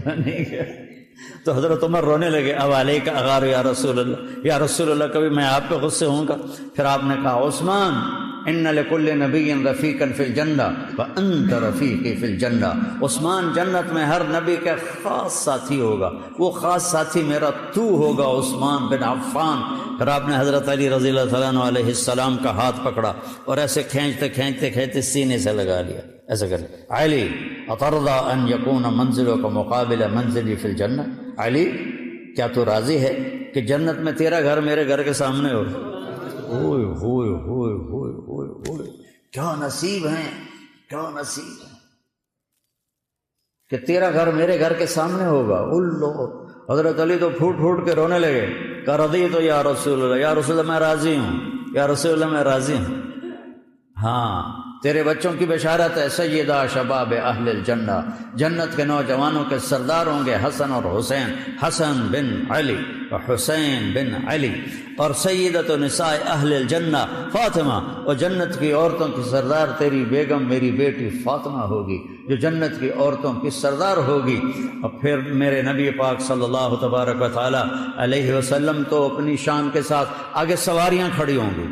Speaker 1: میں نہیں گیا۔ تو حضرت عمر رونے لگے، اب علیک اغار یا رسول اللہ، یا رسول اللہ کبھی میں آپ پہ غصے ہوں گا؟ پھر آپ نے کہا عثمان ان لکل نبی رفیقا فی الجنہ وانت رفیقی فی الجنہ، عثمان جنت میں ہر نبی کا خاص ساتھی ہوگا، وہ خاص ساتھی میرا تو ہوگا عثمان بن عفان۔ پھر آپ نے حضرت علی رضی اللہ تعالیٰ عنہ علیہ السلام کا ہاتھ پکڑا اور ایسے کھینچتے کھینچتے کھینچتے سینے سے لگا لیا، ایسے کر علی اترضی ان یکون منزلک مقابل منزلی فی الجنہ، علی کیا تو راضی ہے کہ جنت میں تیرا گھر میرے گھر کے سامنے ہو؟ ہوئے ہوئے ہوئے ہوئے ہوئے ہوئے، کیا نصیب ہیں، کیا نصیب ہے کہ تیرا گھر میرے گھر کے سامنے ہوگا۔ اللہ حضرت علی تو پھوٹ پھوٹ کے رونے لگے، کہ رضیت یا رسول اللہ، یا رسول اللہ میں راضی ہوں، یا رسول اللہ میں راضی ہوں۔ ہاں تیرے بچوں کی بشارت ہے، سیدہ شباب اہل الجنہ، جنت کے نوجوانوں کے سردار ہوں گے حسن اور حسین، حسن بن علی و حسین بن علی، اور سیدۃ نساء اہل الجنہ فاطمہ، اور جنت کی عورتوں کی سردار تیری بیگم میری بیٹی فاطمہ ہوگی جو جنت کی عورتوں کی سردار ہوگی۔ اور پھر میرے نبی پاک صلی اللہ تبارک و تعالی علیہ وسلم تو اپنی شان کے ساتھ آگے سواریاں کھڑی ہوں گی،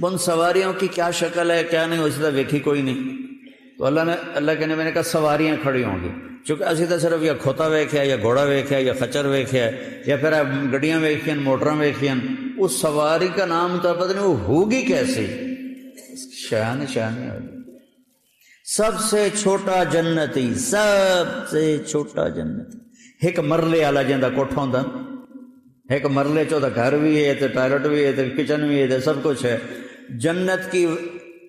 Speaker 1: ان سواریوں کی کیا شکل ہے کیا نہیں اس طرح دیکھی کوئی نہیں، تو اللہ کے نبی نے کہا سواریاں کھڑی ہوں گی، چونکہ اسی طرح صرف یا کھوتا ویکھیا یا گھوڑا ویکھیا یا خچر ویکھیا یا پھر گڈیاں ویکھیاں موٹراں ویکھیاں، اس سواری کا نام تو پتہ نہیں وہ ہوگی کیسی، شان ہوگی۔ سب سے چھوٹا جنتی، سب سے چھوٹا جنتی، ایک مرلے والا جندا کوٹھا ہوندا، ایک مرلے چ گھر بھی ہے تو ٹوائلٹ بھی ہے تو کچن بھی ہے تو سب کچھ ہے۔ جنت کی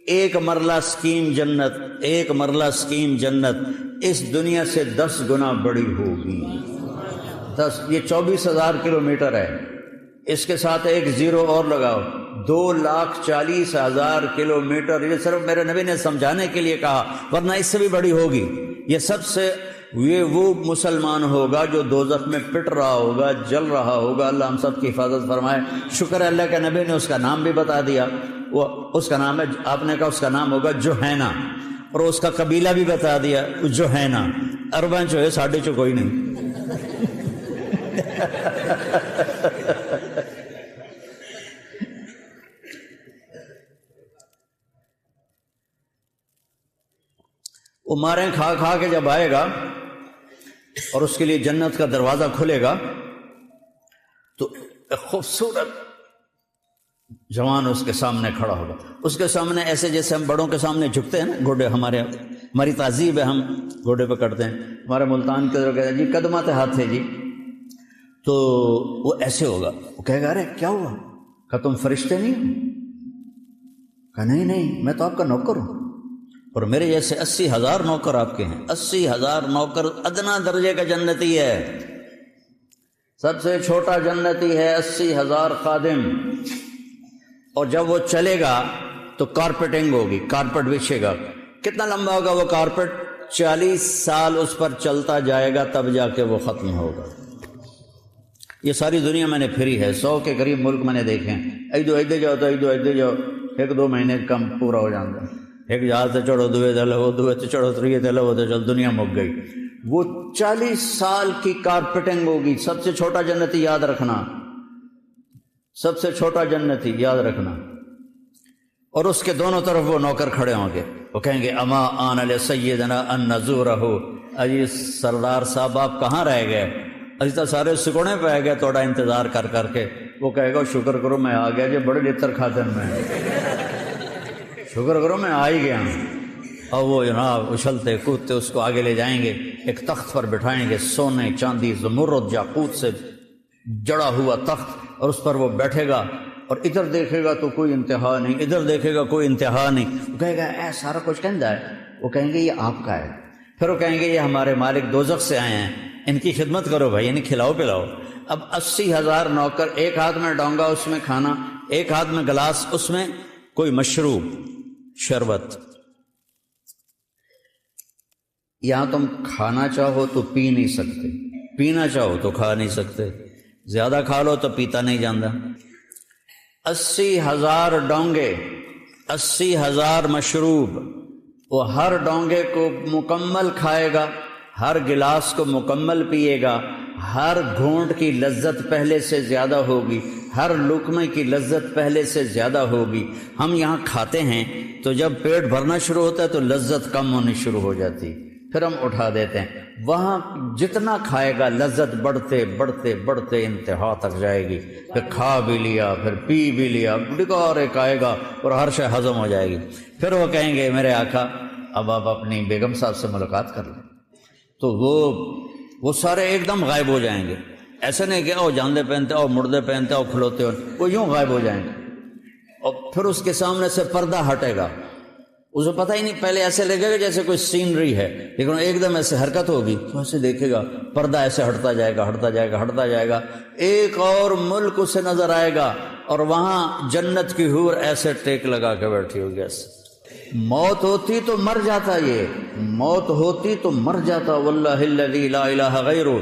Speaker 1: ایک مرلہ اسکیم جنت، ایک مرلہ اسکیم جنت اس دنیا سے 10 گنا بڑی ہوگی، 10، یہ 24,000 کلومیٹر ہے، اس کے ساتھ ایک زیرو اور لگاؤ، 2,40,000 کلومیٹر۔ یہ صرف میرے نبی نے سمجھانے کے لیے کہا، ورنہ اس سے بھی بڑی ہوگی۔ یہ سب سے یہ وہ مسلمان ہوگا جو دوزخ میں پٹ رہا ہوگا، جل رہا ہوگا، اللہ ہم سب کی حفاظت فرمائے۔ شکر ہے اللہ کے نبی نے اس کا نام بھی بتا دیا، وہ اس کا نام ہے، آپ نے کہا اس کا نام ہوگا جوہینہ، اور اس کا قبیلہ بھی بتا دیا جوہینہ، عرباں چو ہے ساڑھے چو کوئی نہیں۔ وہ ماریں کھا کھا کے جب آئے گا اور اس کے لیے جنت کا دروازہ کھلے گا تو ایک خوبصورت جوان اس کے سامنے کھڑا ہوگا، اس کے سامنے ایسے جیسے ہم بڑوں کے سامنے جھکتے ہیں نا، گھوڑے ہماری تہذیب ہے، ہم گھوڑے پہ کرتے ہیں، ہمارے ملتان کے ادھر کہتے ہیں جی قدمات ہاتھ ہے جی، تو وہ ایسے ہوگا، وہ کہے گا ارے کیا ہوا؟ کہ تم فرشتے نہیں ہو؟ کہ نہیں میں تو آپ کا نوکر ہوں، اور میرے جیسے 80,000 نوکر آپ کے ہیں، 80,000 نوکر، ادنا درجے کا جنتی ہے، سب سے چھوٹا جنتی ہے 80,000 خادم۔ اور جب وہ چلے گا تو کارپیٹنگ ہوگی، کارپیٹ بچھے گا، کتنا لمبا ہوگا وہ کارپیٹ؟ 40 سال اس پر چلتا جائے گا تب جا کے وہ ختم ہوگا۔ یہ ساری دنیا میں نے پھری ہے، 100 کے قریب ملک میں نے دیکھے ہیں، ایدو جاؤ تو ایدو جاؤ، 1-2 مہینے کم پورا ہو جاتا ہے، ایک جہاز سے چڑھو، دوے تے لو، دوے تے چڑھو، تریے تے لو، تو چل دنیا مک گئی۔ وہ 40 سال کی کارپیٹنگ ہوگی۔ سب سے چھوٹا جنتی یاد رکھنا، سب سے چھوٹا جنتی یاد رکھنا۔ اور اس کے دونوں طرف وہ نوکر کھڑے ہوں گے، وہ کہیں گے اما آن لسیدنا ان نزورہ، اجی سردار صاحب آپ کہاں رہ گئے؟ اجی تو سارے سکونے پہ آ گئے توڑا انتظار کر کر کے۔ وہ کہے گا شکر کرو میں آ گیا جی، بڑے لطر کھاتے میں، شکر کرو میں آ ہی گیا۔ اور وہ جناب اچھلتے کودتے اس کو آگے لے جائیں گے، ایک تخت پر بٹھائیں گے، سونے چاندی زمرد یاقوت سے جڑا ہوا تخت، اور اس پر وہ بیٹھے گا، اور ادھر دیکھے گا تو کوئی انتہا نہیں، ادھر دیکھے گا کوئی انتہا نہیں۔ وہ کہے گا اے سارا کچھ کہندا ہے؟ وہ کہیں گے یہ آپ کا ہے۔ پھر وہ کہیں گے یہ ہمارے مالک دوزخ سے آئے ہیں، ان کی خدمت کرو بھائی، یعنی کھلاؤ پلاؤ۔ اب 80,000 نوکر، ایک ہاتھ میں ڈونگا اس میں کھانا، ایک ہاتھ میں گلاس اس میں کوئی مشروب شربت۔ یہاں تم کھانا چاہو تو پی نہیں سکتے، پینا چاہو تو کھا نہیں سکتے، زیادہ کھا لو تو پیتا نہیں جاندا۔ 80,000 ڈونگے، 80,000 مشروب، وہ ہر ڈونگے کو مکمل کھائے گا، ہر گلاس کو مکمل پیے گا، ہر گھونٹ کی لذت پہلے سے زیادہ ہوگی، ہر لقمے کی لذت پہلے سے زیادہ ہوگی۔ ہم یہاں کھاتے ہیں تو جب پیٹ بھرنا شروع ہوتا ہے تو لذت کم ہونی شروع ہو جاتی، پھر ہم اٹھا دیتے ہیں۔ وہاں جتنا کھائے گا لذت بڑھتے بڑھتے بڑھتے انتہا تک جائے گی، پھر کھا بھی لیا، پھر پی بھی لیا، ڈگار ایک آئے گا اور ہر شے ہضم ہو جائے گی۔ پھر وہ کہیں گے میرے آقا اب آپ اپنی بیگم صاحب سے ملاقات کر لیں، تو وہ سارے ایک دم غائب ہو جائیں گے۔ ایسے نہیں کہ او جاندے پہنتے او مردے پہنتے او کھلوتے ہو، وہ یوں غائب ہو جائیں گے، اور پھر اس کے سامنے سے پردہ ہٹے گا، اسے پتہ ہی نہیں، پہلے ایسے لگے گا جیسے کوئی سینری ہے، لیکن ایک دم ایسے حرکت ہوگی تو ایسے دیکھے گا پردہ ایسے ہٹتا جائے گا ہٹتا جائے گا ہٹتا جائے گا، ایک اور ملک اسے نظر آئے گا، اور وہاں جنت کی حور ایسے ٹیک لگا کے بیٹھی ہوگی ایسے۔ موت ہوتی تو مر جاتا، یہ موت ہوتی تو مر جاتا، واللہ الذی لا الہ غیرہ،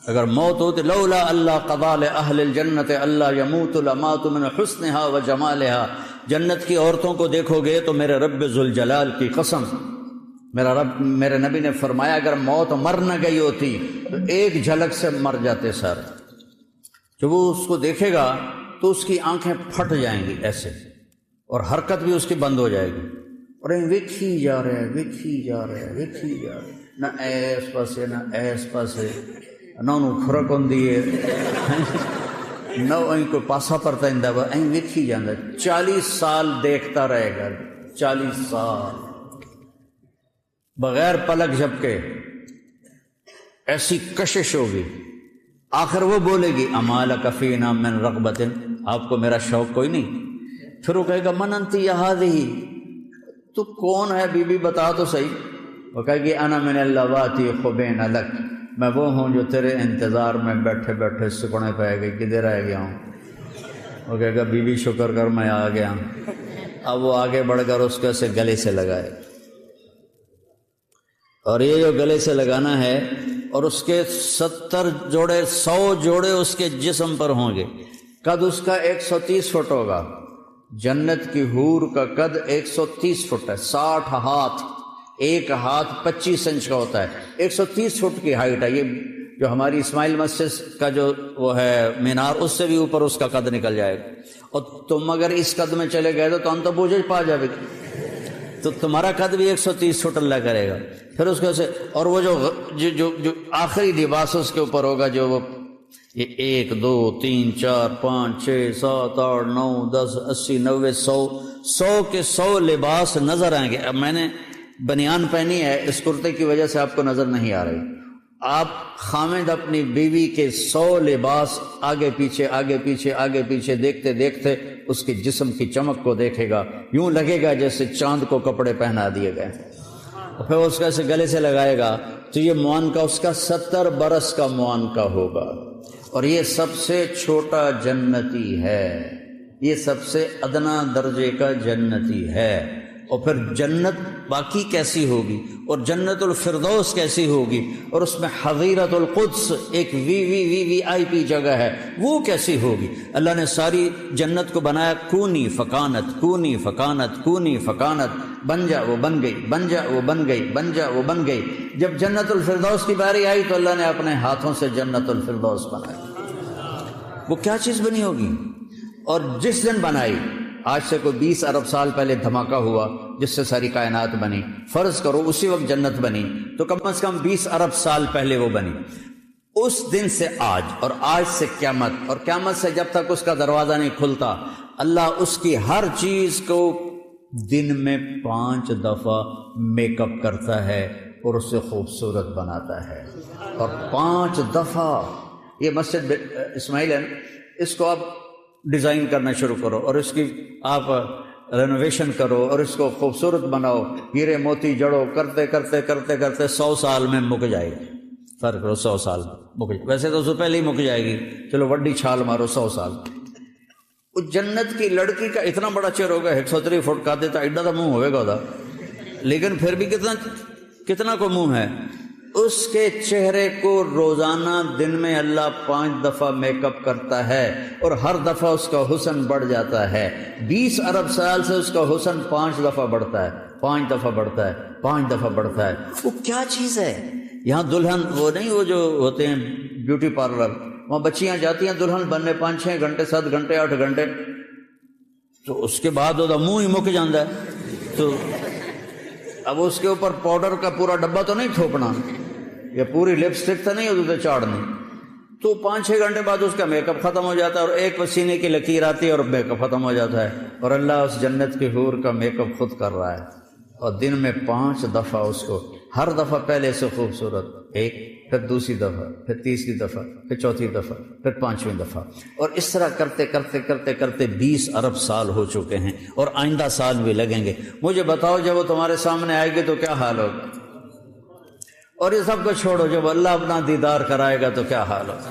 Speaker 1: اگر موت ہوتی لولا اللہ قضا لأہل الجنت اللہ یموت لمات من حسنہا و جمالہا، جنت کی عورتوں کو دیکھو گے تو میرے رب ذوالجلال کی قسم، میرے نبی نے فرمایا اگر موت مر نہ گئی ہوتی تو ایک جھلک سے مر جاتے سر۔ جب وہ اس کو دیکھے گا تو اس کی آنکھیں پھٹ جائیں گی ایسے، اور حرکت بھی اس کی بند ہو جائے گی، اور ویکھی جا رہے ہیں ویکھی جا رہے ہیں ویکھی جا رہے ہیں، نہ ایس پاسے نہ ایس پاسے، نہ انہوں کھرک ہوندی ہے نہ ان کو پاسا پرتا اندہ با این ویکھی جاندہ۔ 40 سال دیکھتا رہے گا، 40 سال بغیر پلک جھپکے، ایسی کشش ہوگی۔ آخر وہ بولے گی اما لک فینا من رغبت، آپ کو میرا شوق کوئی نہیں؟ پھر وہ کہے گا من انت یا ہذہ، تو کون ہے بی بی بتا تو صحیح۔ وہ کہے گی انا من اللواتی خبین لک، میں وہ ہوں جو تیرے انتظار میں بیٹھے بیٹھے سکڑے پہ گئی، کدھر رہ گیا ہوں۔ وہ کہے گا بی بی شکر کر میں آ گیا۔ اب وہ آگے بڑھ کر اس کو اسے گلے سے لگائے، اور یہ جو گلے سے لگانا ہے، اور اس کے 70 جوڑے 100 جوڑے اس کے جسم پر ہوں گے۔ قد اس کا 130 فٹ ہوگا، جنت کی حور کا قد 130 فٹ ہے، 60 ہاتھ، ایک ہاتھ 25 انچ کا ہوتا ہے، 130 فٹ کی ہائٹ ہے۔ یہ جو ہماری اسماعیل مسجد کا جو وہ ہے مینار، اس سے بھی اوپر اس کا قد نکل جائے گا، اور تم اگر اس قد میں چلے گئے تو ہم تو بوجھ پا جائے گا، تو تمہارا قد بھی 130 فٹ اللہ کرے گا۔ پھر اس کے سے، اور وہ جو آخری لباس اس کے اوپر ہوگا، جو وہ 1 2 3 4 5 6 7 8 9 10 80 90 100 کے 100 لباس نظر آئیں گے۔ اب میں نے بنیان پہنی ہے، اس کرتے کی وجہ سے آپ کو نظر نہیں آ رہی۔ آپ خامد اپنی بیوی کے 100 لباس آگے پیچھے آگے پیچھے آگے پیچھے دیکھتے دیکھتے اس کے جسم کی چمک کو دیکھے گا، یوں لگے گا جیسے چاند کو کپڑے پہنا دیے گئے۔ پھر اس کا اسے گلے سے لگائے گا تو یہ معانقہ اس کا 70 برس کا معانقہ ہوگا، اور یہ سب سے چھوٹا جنتی ہے، یہ سب سے ادنا درجے کا جنتی ہے۔ اور پھر جنت باقی کیسی ہوگی، اور جنت الفردوس کیسی ہوگی، اور اس میں حظیرۃ القدس ایک وی آئی پی جگہ ہے، وہ کیسی ہوگی۔ اللہ نے ساری جنت کو بنایا کونی فکانت کونی فکانت کونی فکانت، بن جا وہ بن گئی، بن جا وہ بن گئی، بن جا وہ بن گئی۔ جب جنت الفردوس کی باری آئی تو اللہ نے اپنے ہاتھوں سے جنت الفردوس بنائی۔ وہ کیا چیز بنی ہوگی، اور جس دن بنائی آج سے کوئی 20 ارب سال پہلے دھماکہ ہوا جس سے ساری کائنات بنی، فرض کرو اسی وقت جنت بنی، تو کم از کم 20 ارب سال پہلے وہ بنی۔ اس دن سے آج، اور آج سے قیامت، اور قیامت سے جب تک اس کا دروازہ نہیں کھلتا، اللہ اس کی ہر چیز کو دن میں 5 دفعہ میک اپ کرتا ہے اور اسے خوبصورت بناتا ہے۔ اور 5 دفعہ، یہ مسجد اسماعیل ہے نا، اس کو آپ ڈیزائن کرنا شروع کرو اور اس کی آپ رینوویشن کرو اور اس کو خوبصورت بناؤ، ہیرے موتی جڑو، کرتے کرتے کرتے کرتے 100 سال میں مک جائے گی۔ فرق کرو 100 سال مک جائے، ویسے تو اس سے پہلے ہی مک جائے گی، چلو وڈی چھال مارو 100 سال۔ اس جنت کی لڑکی کا اتنا بڑا چہرہ ہوگا، 103 فٹ کا دیتا ایڈا تو منہ ہوئے گا، لیکن پھر بھی کتنا کو منہ ہے، اس کے چہرے کو روزانہ دن میں اللہ 5 دفعہ میک اپ کرتا ہے اور ہر دفعہ اس کا حسن بڑھ جاتا ہے۔ 20 ارب سال سے اس کا حسن 5 دفعہ بڑھتا ہے، 5 دفعہ بڑھتا ہے، 5 دفعہ بڑھتا ہے۔ وہ کیا چیز ہے؟ یہاں دلہن وہ نہیں، وہ جو ہوتے ہیں بیوٹی پارلر، وہاں بچیاں جاتی ہیں دلہن بننے 5-6 گھنٹے 7 گھنٹے 8 گھنٹے، تو اس کے بعد وہ منہ ہی مک جاتا ہے، تو اب اس کے اوپر پاؤڈر کا پورا ڈبہ تو نہیں تھوپنا، یا پوری لپسٹک تو نہیں اسے چاڑنی، تو 5-6 گھنٹے بعد اس کا میک اپ ختم ہو جاتا ہے اور ایک پسینے کی لکیر آتی ہے اور میک اپ ختم ہو جاتا ہے، اور اللہ اس جنت کی حور کا میک اپ خود کر رہا ہے، اور دن میں 5 دفعہ اس کو، ہر دفعہ پہلے سے خوبصورت، ایک، پھر دوسری دفعہ، پھر تیسری دفعہ، پھر چوتھی دفعہ، پھر 5ویں دفعہ، اور اس طرح کرتے کرتے کرتے کرتے 20 ارب سال ہو چکے ہیں، اور آئندہ سال بھی لگیں گے۔ مجھے بتاؤ جب وہ تمہارے سامنے آئے گی تو کیا حال ہوگا؟ اور یہ سب کو چھوڑو، جب اللہ اپنا دیدار کرائے گا تو کیا حال ہوگا؟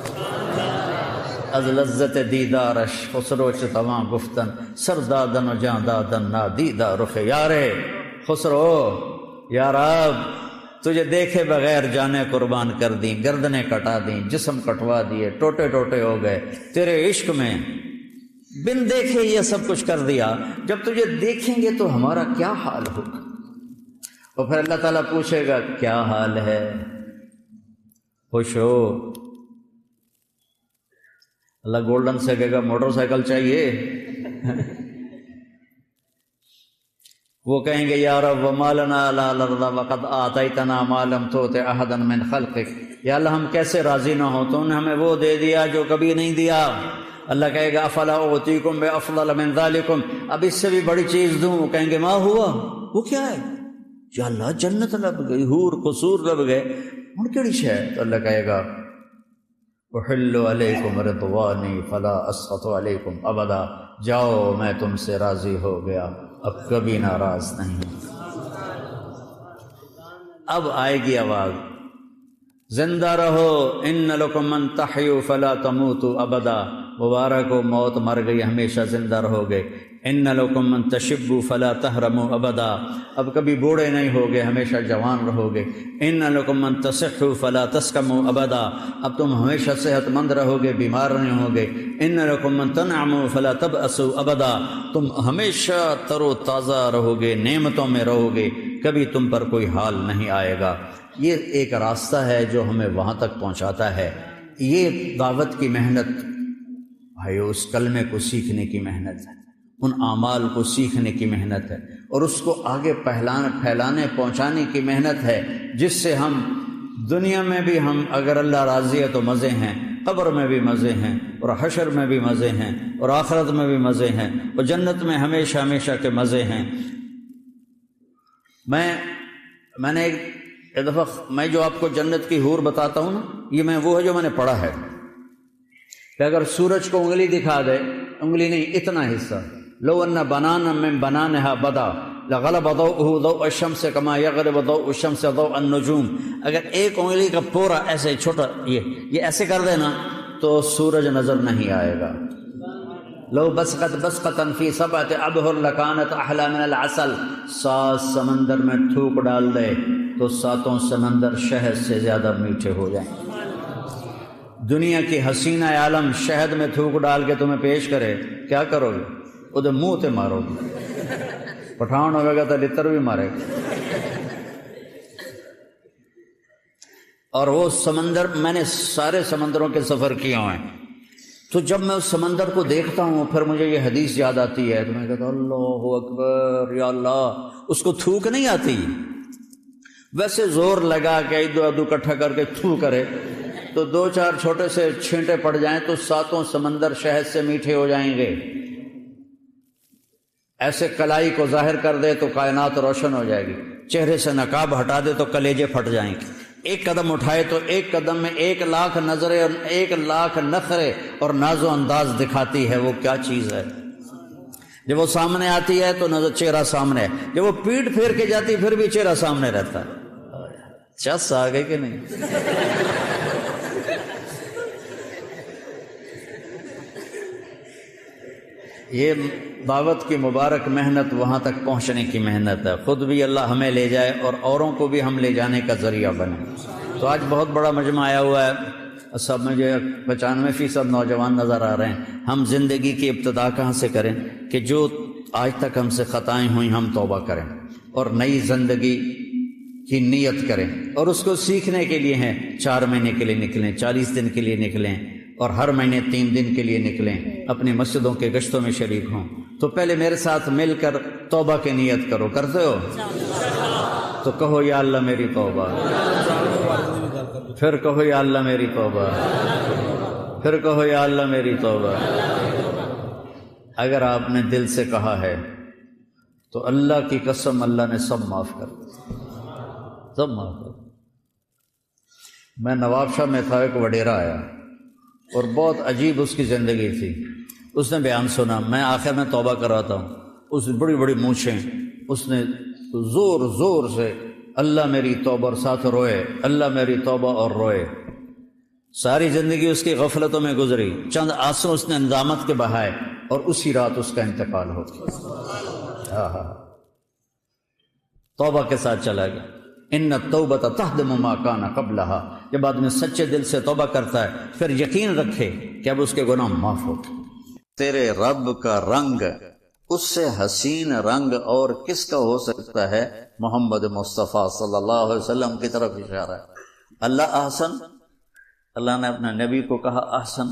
Speaker 1: از لذت دیدارش خسروچ تمام گفتن، سر دادن و جان دادن نا دیدہ رخ یارے۔ خسرو، یا رب تجھے دیکھے بغیر جانے قربان کر دیں، گردنیں کٹا دیں، جسم کٹوا دیے، ٹوٹے ٹوٹے ہو گئے تیرے عشق میں، بن دیکھے یہ سب کچھ کر دیا، جب تجھے دیکھیں گے تو ہمارا کیا حال ہوگا؟ اور پھر اللہ تعالیٰ پوچھے گا کیا حال ہے؟ خوش ہو؟ اللہ گولڈن سے کہے گا موٹر سائیکل چاہیے؟ وہ کہیں گے یا رب وما لنا لا نرضى وقد آتیتنا ما لم تؤت احدا من خلقك، یا اللہ ہم کیسے راضی نہ ہو، تو نے ہمیں وہ دے دیا جو کبھی نہیں دیا۔ اللہ کہے گا افلا اعطیکم بافضل من ذلکم، اب اس سے بھی بڑی چیز دوں؟ وہ کہیں گے ما ہوا، وہ کیا ہے؟ یا اللہ جنت لب گئی، حور قصور لب گئے، ان کیڑی شے؟ تو اللہ کہے گا احل علیکم رضوانی فلا اسخط علیکم ابدا، جاؤ میں تم سے راضی ہو گیا، اب کبھی ناراض نہیں۔ اب آئے گی آواز زندہ رہو، ان لکم من تحیوا فلا تموتوا ابدا، مبارک ہو موت مر گئی ہمیشہ زندہ رہو گے۔ ان لکم من تشبوا فلا تحرموا ابدا، اب کبھی بوڑھے نہیں ہوگے ہمیشہ جوان رہو گے۔ ان لکم من تصحوا فلا تسقموا ابدا، اب تم ہمیشہ صحت مند رہو گے، بیمار نہیں ہوگے۔ ان لکم من تنعموا فلا تبأسوا ابدا، تم ہمیشہ تر و تازہ رہو گے، نعمتوں میں رہو گے، کبھی تم پر کوئی حال نہیں آئے گا۔ یہ ایک راستہ ہے جو ہمیں وہاں تک پہنچاتا ہے۔ یہ دعوت کی محنت بھائیو، اس کلمے کو سیکھنے کی محنت ہے، ان اعمال کو سیکھنے کی محنت ہے، اور اس کو آگے پھیلانے پہنچانے کی محنت ہے، جس سے ہم دنیا میں بھی، ہم اگر اللہ راضی ہے تو مزے ہیں، قبر میں بھی مزے ہیں، اور حشر میں بھی مزے ہیں، اور آخرت میں بھی مزے ہیں، اور جنت میں ہمیشہ ہمیشہ کے مزے ہیں۔ میں نے ایک دفعہ، میں جو آپ کو جنت کی حور بتاتا ہوں نا، یہ وہ ہے جو میں نے پڑھا ہے، کہ اگر سورج کو انگلی دکھا دے، انگلی نہیں اتنا حصہ، لو ان بنانا من بنانها بدا لغلب ضوءه ضوء الشمس كما يغلب ضوء الشمس ضوء النجوم، اگر ایک انگلی کا پورا ایسے چھوٹا یہ ایسے کر دینا تو سورج نظر نہیں آئے گا۔ لو بسقت بسقتا فی سبعۃ ابحر لکانت احلی من العسل، 7 سمندر میں تھوک ڈال دے تو 7 سمندر شہد سے زیادہ میٹھے ہو جائیں۔ دنیا کی حسینہ عالم شہد میں تھوک ڈال کے تمہیں پیش کرے، کیا کرو گے؟ ادھر منہ تے مارو گے، پٹھان ہوئے گا تو لتر بھی مارے گا۔ اور وہ سمندر، میں نے سارے سمندروں کے سفر کیے ہوئے ہیں، تو جب میں اس سمندر کو دیکھتا ہوں پھر مجھے یہ حدیث یاد آتی ہے تو میں کہتا ہوں اللہ اکبر یا اللہ. اس کو تھوک نہیں آتی، ویسے زور لگا کے ادو ادو اکٹھا کر کے تھو کرے تو 2-4 چھوٹے سے چھینٹے پڑ جائیں تو 7 سمندر شہد سے میٹھے ہو جائیں گے. ایسے کلائی کو ظاہر کر دے تو کائنات روشن ہو جائے گی، چہرے سے نقاب ہٹا دے تو کلیجے پھٹ جائیں گے. ایک قدم اٹھائے تو ایک قدم میں 1,00,000 نظریں اور 1,00,000 نخرے اور ناز و انداز دکھاتی ہے. وہ کیا چیز ہے؟ جب وہ سامنے آتی ہے تو نظر چہرہ سامنے ہے، جب وہ پیٹ پھیر کے جاتی پھر بھی چہرہ سامنے رہتا ہے. چس آ گئے کہ نہیں؟ یہ دعوت کی مبارک محنت وہاں تک پہنچنے کی محنت ہے. خود بھی اللہ ہمیں لے جائے اور اوروں کو بھی ہم لے جانے کا ذریعہ بنے. تو آج بہت بڑا مجمع آیا ہوا ہے، سب میں جو 95% نوجوان نظر آ رہے ہیں. ہم زندگی کی ابتدا کہاں سے کریں کہ جو آج تک ہم سے خطائیں ہوئیں ہم توبہ کریں اور نئی زندگی کی نیت کریں، اور اس کو سیکھنے کے لیے ہیں 4 مہینے کے لیے نکلیں، 40 دن کے لیے نکلیں، اور ہر مہینے 3 دن کے لیے نکلیں، اپنی مسجدوں کے گشتوں میں شریک ہوں. تو پہلے میرے ساتھ مل کر توبہ کی نیت کرو. کرتے ہو؟ تو کہو یا اللہ میری توبہ، پھر کہو یا اللہ میری توبہ، پھر کہو یا اللہ میری توبہ. اگر آپ نے دل سے کہا ہے تو اللہ کی قسم اللہ نے سب معاف کر دیا، سب معاف کر دیا. میں نواب شاہ میں تھا، ایک وڈیرا آیا اور بہت عجیب اس کی زندگی تھی. اس نے بیان سنا، میں آخر میں توبہ کراتا ہوں. اس نے بڑی بڑی مونچھیں، اس نے زور زور سے اللہ میری توبہ اور ساتھ روئے، اللہ میری توبہ اور روئے. ساری زندگی اس کی غفلتوں میں گزری، چند آنسو اس نے ندامت کے بہائے اور اسی رات اس کا انتقال ہو گیا. توبہ کے ساتھ چلا گیا. ان التوبۃ تہدم ما کان قبلھا. جب آدمی سچے دل سے توبہ کرتا ہے پھر یقین رکھے کہ اب اس کے گناہ معاف ہوتے. تیرے رب کا رنگ اس سے حسین رنگ اور کس کا ہو سکتا ہے؟ محمد مصطفیٰ صلی اللہ علیہ وسلم کی طرف اشارہ ہے. اللہ احسن، اللہ نے اپنے نبی کو کہا احسن،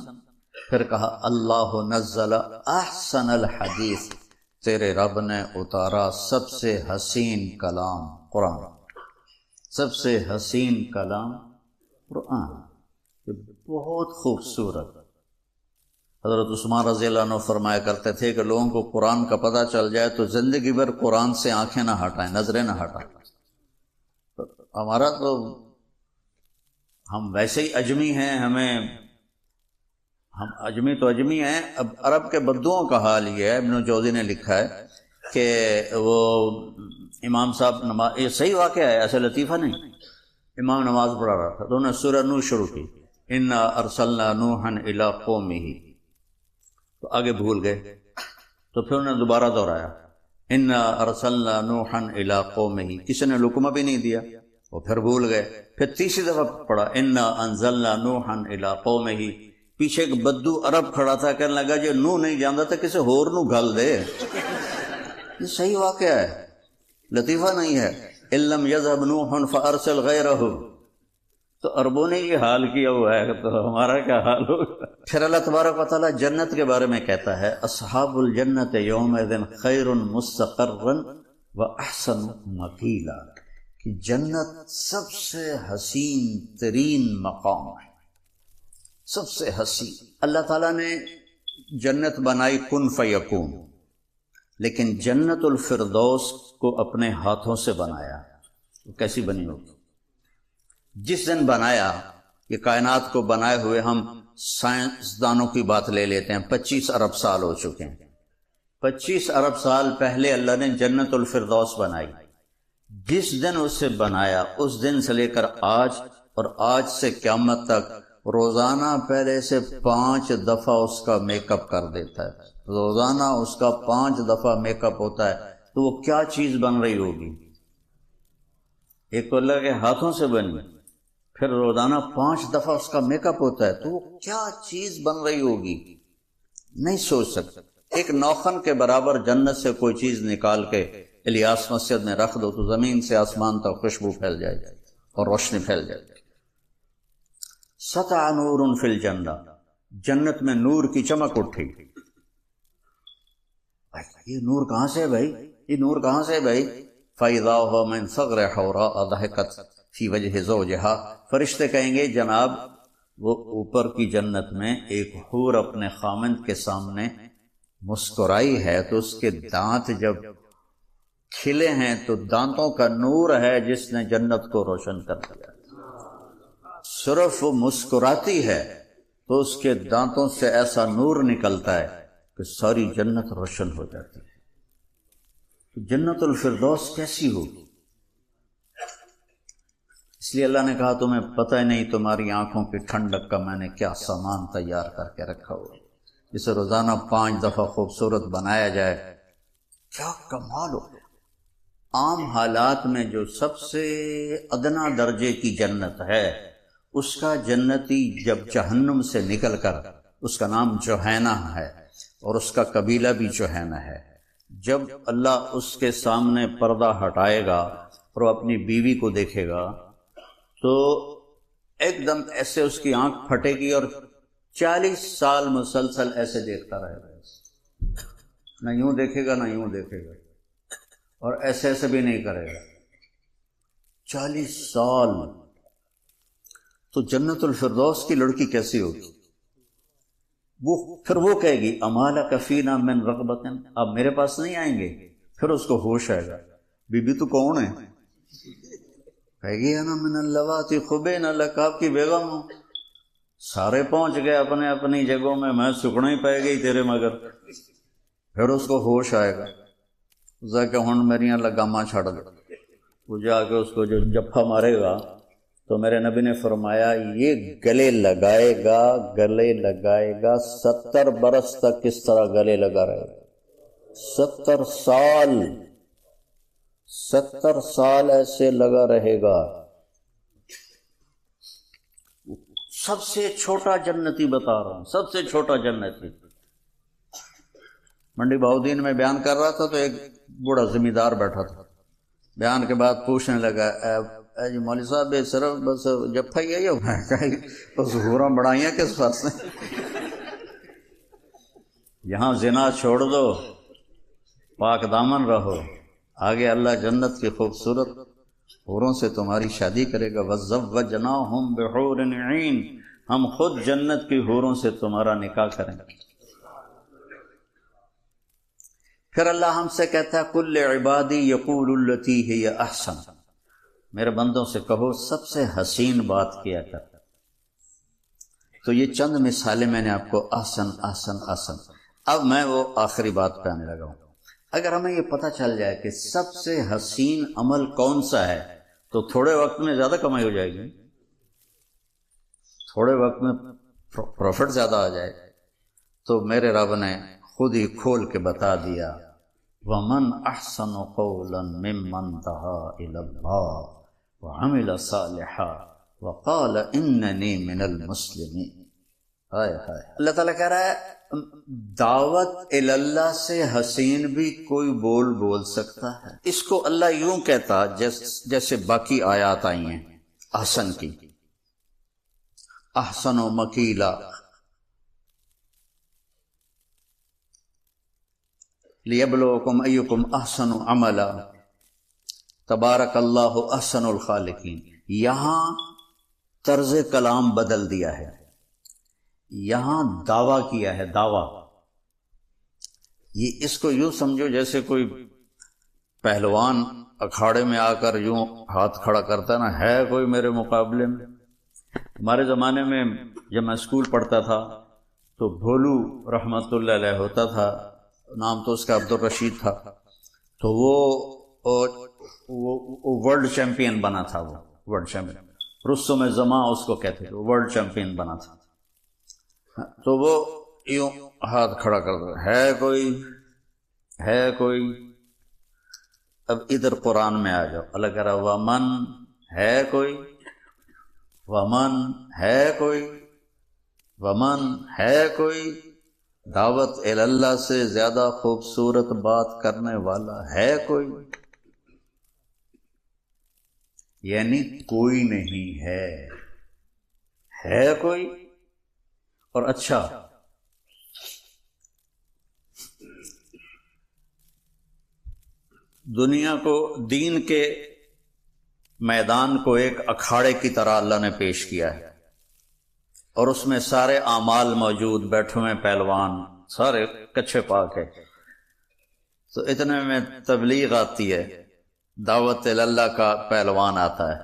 Speaker 1: پھر کہا اللہ نزل احسن الحدیث. تیرے رب نے اتارا سب سے حسین کلام قرآن، سب سے حسین کلام قرآن. بہت خوبصورت. حضرت عثمان رضی اللہ عنہ فرمایا کرتے تھے کہ لوگوں کو قرآن کا پتہ چل جائے تو زندگی بھر قرآن سے آنکھیں نہ ہٹائیں، نظریں نہ ہٹائیں. ہمارا تو ہم ویسے ہی اجمی ہیں، ہم اجمی تو اجمی ہیں. اب عرب کے بدوؤں کا حال یہ ہے، ابن جوزی نے لکھا ہے کہ وہ امام صاحب نماز، یہ صحیح واقعہ ہے، ایسے لطیفہ نہیں. امام نماز پڑھا رہا تھا تو انہوں نے سورہ نوح شروع کی، انا ارسلنا نوحا الی قومہ، تو آگے بھول گئے تو پھر انہوں نے دوبارہ دہرایا انا ارسلنا نوحا الی قومہ. کسی نے لقمہ بھی نہیں دیا، وہ پھر بھول گئے. پھر تیسری دفعہ پڑھا انا انزلنا نوحا الی قومہ. پیچھے ایک بدو عرب کھڑا تھا، کہنے لگا جو نوح نہیں جانتا تھا کسی اور نو گل دے. یہ صحیح واقعہ ہے، لطیفہ نہیں ہے. اِلَّمْ يَذْهَبْ نُوحٌ فَأَرْسِلْ غَيْرَهُ. تو عربوں نے یہ حال کیا ہوا ہے تو ہمارا کیا حال ہوگا. پھر اللہ تبارک و تعالیٰ جنت کے بارے میں کہتا ہے اصحاب الجنت یومئذ خیر مستقرا واحسن مقیلا، کہ جنت سب سے حسین ترین مقام ہے، سب سے حسین. اللہ تعالیٰ نے جنت بنائی کن فیکون، لیکن جنت الفردوس کو اپنے ہاتھوں سے بنایا. وہ کیسی بنی ہوگی؟ جس دن بنایا، یہ کائنات کو بنائے ہوئے ہم سائنسدانوں کی بات لے لیتے ہیں، 25 ارب سال ہو چکے ہیں. 25 ارب سال پہلے اللہ نے جنت الفردوس بنائی. جس دن اسے بنایا اس دن سے لے کر آج، اور آج سے قیامت تک روزانہ پہلے سے 5 دفعہ اس کا میک اپ کر دیتا ہے. روزانہ اس کا 5 دفعہ میک اپ ہوتا ہے. تو وہ کیا چیز بن رہی ہوگی؟ ایک تو اللہ کے ہاتھوں سے بنی، پھر روزانہ 5 دفعہ اس کا میک اپ ہوتا ہے، تو وہ کیا چیز بن رہی ہوگی؟ نہیں سوچ سکتے. ایک نوخن کے برابر جنت سے کوئی چیز نکال کے الیاس مسجد میں رکھ دو تو زمین سے آسمان تک خوشبو پھیل جائے گی اور روشنی پھیل جائے گی. سطع نور فی الجنہ، جنت میں نور کی چمک اٹھی، یہ نور کہاں سے ہے بھائی، یہ نور کہاں سے ہے بھائی؟ فَإِذَا هُوَ مِنْ ثَغْرِ حَوْرَاءَ ضَحِكَتْ فِي وَجْهِ زَوْجِهَا، فرشتے کہیں گے جناب وہ اوپر کی جنت میں ایک حور اپنے خامند کے سامنے مسکرائی ہے، تو اس کے دانت جب کھلے ہیں تو دانتوں کا نور ہے جس نے جنت کو روشن کر دیا۔ صرف وہ مسکراتی ہے تو اس کے دانتوں سے ایسا نور نکلتا ہے کہ ساری جنت روشن ہو جاتی ہے۔ تو جنت الفردوس کیسی ہوگی؟ اس لیے اللہ نے کہا تمہیں پتہ ہی نہیں تمہاری آنکھوں کی ٹھنڈک کا میں نے کیا سامان تیار کر کے رکھا ہوا، اسے روزانہ 5 دفعہ خوبصورت بنایا جائے، کیا کمال ہو۔ عام حالات میں جو سب سے ادنا درجے کی جنت ہے، اس کا جنتی جب جہنم سے نکل کر، اس کا نام جوہینہ ہے اور اس کا قبیلہ بھی جوہینہ ہے، جب اللہ اس کے سامنے پردہ ہٹائے گا اور وہ اپنی بیوی کو دیکھے گا تو ایک دم ایسے اس کی آنکھ پھٹے گی اور 40 سال مسلسل ایسے دیکھتا رہے گا، نہ یوں دیکھے گا نہ یوں دیکھے گا، اور ایسے ایسے بھی نہیں کرے گا 40 سال۔ تو جنت الفردوس کی لڑکی کیسی ہوگی؟ پھر وہ کہے گی اما لک فینا من رغبۃ، آپ میرے پاس نہیں آئیں گے؟ پھر اس کو ہوش آئے گا، بی بی تو کون ہے؟ کہے گی انا من اللواتی خبین لک، آپ کی بیگم ہوں، سارے پہنچ گئے اپنے اپنی جگہوں میں، میں سکڑا ہی پائے گئی تیرے مگر۔ پھر اس کو ہوش آئے گا، جا کے ہن میریاں لگاماں چھڑ دے، وہ جا کے اس کو جو جپھا مارے گا تو میرے نبی نے فرمایا یہ گلے لگائے گا 70 برس تک کس طرح گلے لگا رہے گا، 70 سال ایسے لگا رہے گا۔ سب سے چھوٹا جنتی بتا رہا ہوں، سب سے چھوٹا جنتی۔ منڈی بہاؤدین میں بیان کر رہا تھا تو ایک بوڑھا زمیندار بیٹھا تھا، بیان کے بعد پوچھنے لگا اے جی مولوی صاحب صرف بس جپھا ہی ہے بس حوراں بڑھائیاں کس فرض سے؟ یہاں زنا چھوڑ دو، پاک دامن رہو، آگے اللہ جنت کی خوبصورت حوروں سے تمہاری شادی کرے گا۔ وَزَوَّجْنَاهُمْ بِحُورٍ عِينٍ، ہم خود جنت کی حوروں سے تمہارا نکاح کریں گے۔ پھر اللہ ہم سے کہتا ہے قُلْ لِعِبَادِي يَقُولُوا الَّتِي هِيَ أَحْسَنُ، میرے بندوں سے کہو سب سے حسین بات کیا کر۔ تو یہ چند مثالیں میں نے آپ کو احسن۔ اب میں وہ آخری بات پہ آنے لگا ہوں۔ اگر ہمیں یہ پتہ چل جائے کہ سب سے حسین عمل کون سا ہے تو تھوڑے وقت میں زیادہ کمائی ہو جائے گی، تھوڑے وقت میں پروفٹ زیادہ آ جائے۔ تو میرے رب نے خود ہی کھول کے بتا دیا وَمَنْ أَحْسَنُ قَوْلًا مِّمَّنْ دَعَا إِلَى اللَّهِ وَعَمِلَ صَالِحًا وَقَالَ إِنَّنِي مِنَ الْمُسْلِمِينَ۔ اللہ تعالیٰ کہہ رہا ہے دعوت اللہ سے حسین بھی کوئی بول سکتا ہے۔ اس کو اللہ یوں کہتا جیسے باقی آیات آئی ہیں احسن کی، احسن و مکیلا، لیبلوکم ایکم احسن عملا، تبارک اللہ احسن الخالقین۔ یہاں طرز کلام بدل دیا ہے، یہاں دعویٰ کیا ہے، دعویٰ۔ یہ اس کو یوں سمجھو جیسے کوئی پہلوان اکھاڑے میں آ کر یوں ہاتھ کھڑا کرتا نا، ہے کوئی میرے مقابلے میں۔ ہمارے زمانے میں جب میں اسکول پڑھتا تھا تو بھولو رحمت اللہ علیہ ہوتا تھا، نام تو اس کا عبد الرشید تھا، تو وہ ورلڈ چیمپئن بنا تھا، وہ ورلڈ چیمپئن، رستم زماں اس کو کہتے تھے، ورلڈ چیمپئن بنا تھا۔ تو وہ یوں ہاتھ کھڑا کرتا ہے کوئی۔ اب ادھر قرآن میں آ جاؤ، اللہ کہہ رہا ومن ہے کوئی، ومن ہے کوئی، ومن ہے کوئی، دعوت اللہ سے زیادہ خوبصورت بات کرنے والا ہے کوئی؟ یعنی کوئی نہیں ہے کوئی، اور اچھا دنیا کو، دین کے میدان کو ایک اکھاڑے کی طرح اللہ نے پیش کیا ہے، اور اس میں سارے اعمال موجود، بیٹھے ہوئے پہلوان سارے کچھے پاک ہے۔ تو اتنے میں تبلیغ آتی ہے، دعوت اللہ کا پہلوان آتا ہے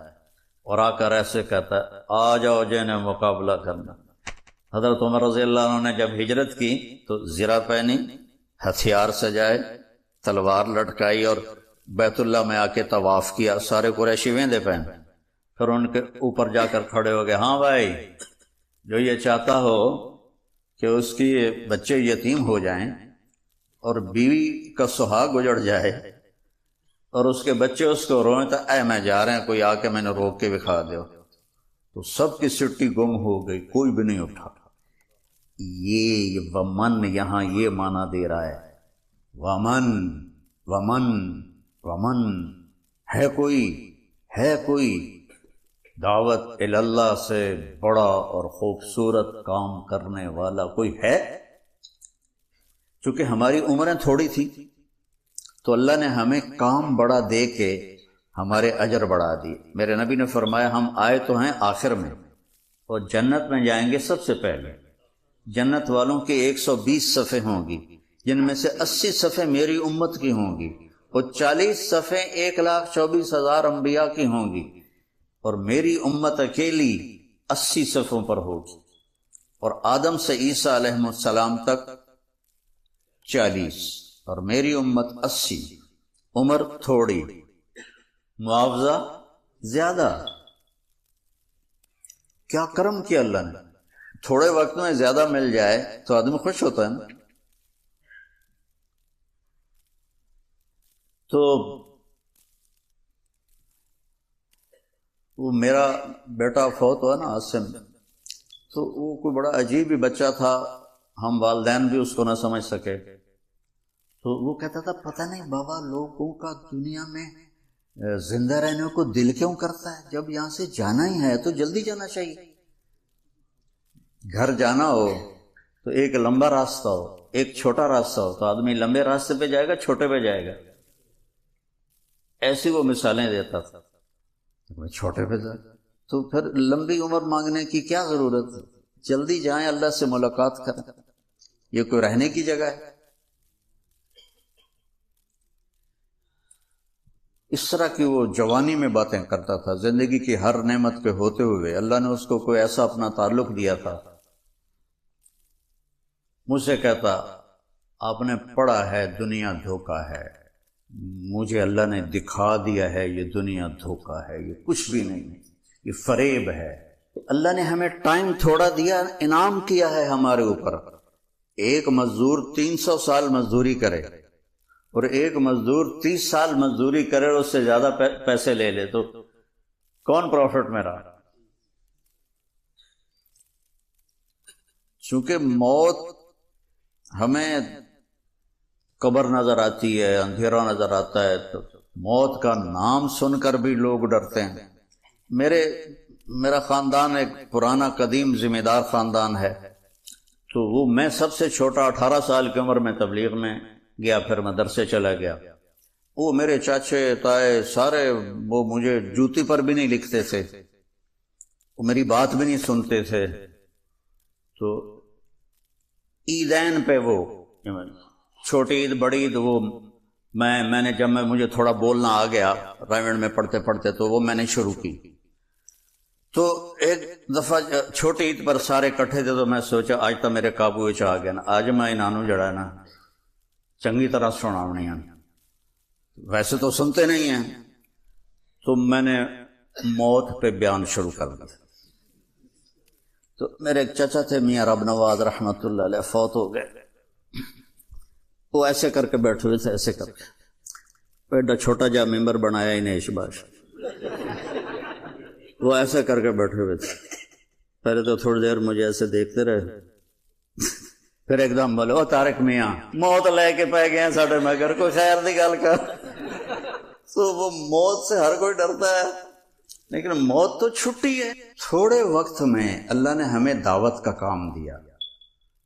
Speaker 1: اور آ کر ایسے کہتا ہے آ جاؤ جنہیں مقابلہ کرنا۔ حضرت عمر رضی اللہ عنہ نے جب ہجرت کی تو زرہ پہنی، ہتھیار سجائے، تلوار لٹکائی اور بیت اللہ میں آ کے طواف کیا، سارے قریشی ویندے پہن، پھر ان کے اوپر جا کر کھڑے ہو گئے، ہاں بھائی جو یہ چاہتا ہو کہ اس کی بچے یتیم ہو جائیں اور بیوی کا سہاگ اجڑ جائے اور اس کے بچے اس کو روئیں تو اے میں جا رہے ہیں، کوئی آ کے میں نے روک کے دکھا دو، تو سب کی سٹی گم ہو گئی، کوئی بھی نہیں اٹھا۔ یہ ومن یہاں یہ معنی دے رہا ہے، ومن ومن ومن، ہے کوئی دعوت اللہ سے بڑا اور خوبصورت کام کرنے والا کوئی ہے؟ چونکہ ہماری عمریں تھوڑی تھی تو اللہ نے ہمیں کام بڑا دے کے ہمارے اجر بڑھا دیے۔ میرے نبی نے فرمایا ہم آئے تو ہیں آخر میں اور جنت میں جائیں گے سب سے پہلے۔ جنت والوں کی 120 صفیں ہوں گی، جن میں سے 80 صفیں میری امت کی ہوں گی اور 40 صفیں 1,24,000 انبیاء کی ہوں گی، اور میری امت اکیلی 80 صفوں پر ہوگی، اور آدم سے عیسیٰ علیہ السلام تک 40 اور میری امت 80۔ عمر تھوڑی، معاوضہ زیادہ۔ کیا کرم کیا اللہ نے، تھوڑے وقت میں زیادہ مل جائے تو آدمی خوش ہوتا ہے نا۔ تو وہ میرا بیٹا فوت ہوا نا عاصم، تو وہ کوئی بڑا عجیب ہی بچہ تھا، ہم والدین بھی اس کو نہ سمجھ سکے۔ تو وہ کہتا تھا پتہ نہیں بابا لوگوں کا دنیا میں زندہ رہنے کو دل کیوں کرتا ہے، جب یہاں سے جانا ہی ہے تو جلدی جانا چاہیے۔ گھر جانا ہو تو ایک لمبا راستہ ہو، ایک چھوٹا راستہ ہو تو آدمی لمبے راستے پہ جائے گا چھوٹے پہ جائے گا، ایسی وہ مثالیں دیتا تھا۔ چھوٹے پہ جائے تو پھر لمبی عمر مانگنے کی کیا ضرورت ہے، جلدی جائیں اللہ سے ملاقات کریں، یہ کوئی رہنے کی جگہ ہے؟ اس طرح کی وہ جوانی میں باتیں کرتا تھا، زندگی کی ہر نعمت کے ہوتے ہوئے اللہ نے اس کو کوئی ایسا اپنا تعلق دیا تھا۔ مجھ سے کہتا آپ نے پڑھا ہے دنیا دھوکہ ہے، مجھے اللہ نے دکھا دیا ہے یہ دنیا دھوکہ ہے، یہ کچھ بھی نہیں، یہ فریب ہے۔ اللہ نے ہمیں ٹائم تھوڑا دیا، انعام کیا ہے ہمارے اوپر۔ ایک مزدور 300 سال مزدوری کرے اور ایک مزدور 30 سال مزدوری کرے اور اس سے زیادہ پیسے لے لے، تو کون پروفٹ میں رہا؟ چونکہ موت ہمیں قبر نظر آتی ہے، اندھیرا نظر آتا ہے، تو موت کا نام سن کر بھی لوگ ڈرتے ہیں۔ میرا خاندان ایک پرانا قدیم ذمہ دار خاندان ہے، تو وہ میں سب سے چھوٹا 18 سال کی عمر میں تبلیغ میں گیا، پھر مدرسے چلا گیا۔ وہ میرے چاچے تائے سارے وہ مجھے جوتی پر بھی نہیں لکھتے تھے، وہ میری بات بھی نہیں سنتے تھے۔ تو عیدین پہ وہ چھوٹی عید بڑی عید، وہ میں نے جب مجھے تھوڑا بولنا آ گیا رائمنڈ میں پڑھتے پڑھتے تو وہ میں نے شروع کی۔ تو ایک دفعہ چھوٹی عید پر سارے کٹھے تھے تو میں سوچا آج تو میرے قابو وچ آ گیا نا، آج میں انہوں جڑا ہے نا چنگی طرح سناونی ہے، ویسے تو سنتے نہیں ہیں، تو میں نے موت پہ بیان شروع کر دیا۔ تو میرے ایک چچا تھے میاں رب نواز رحمت اللہ علیہ، فوت ہو گئے۔ وہ ایسے کر کے بیٹھے ہوئے تھے، ایسے کر کے ایڈا چھوٹا جا ممبر بنایا انہیں اشباش، وہ ایسے کر کے بیٹھے ہوئے تھے۔ پہلے تو تھوڑی دیر مجھے ایسے دیکھتے رہے، پھر ایک دم بولے او طارق میاں موت لے کے پہ گئے ساڈے مگر کوئی خیر دی گل کر۔ تو وہ موت سے ہر کوئی ڈرتا ہے، لیکن موت تو چھٹی ہے۔ تھوڑے وقت میں اللہ نے ہمیں دعوت کا کام دیا،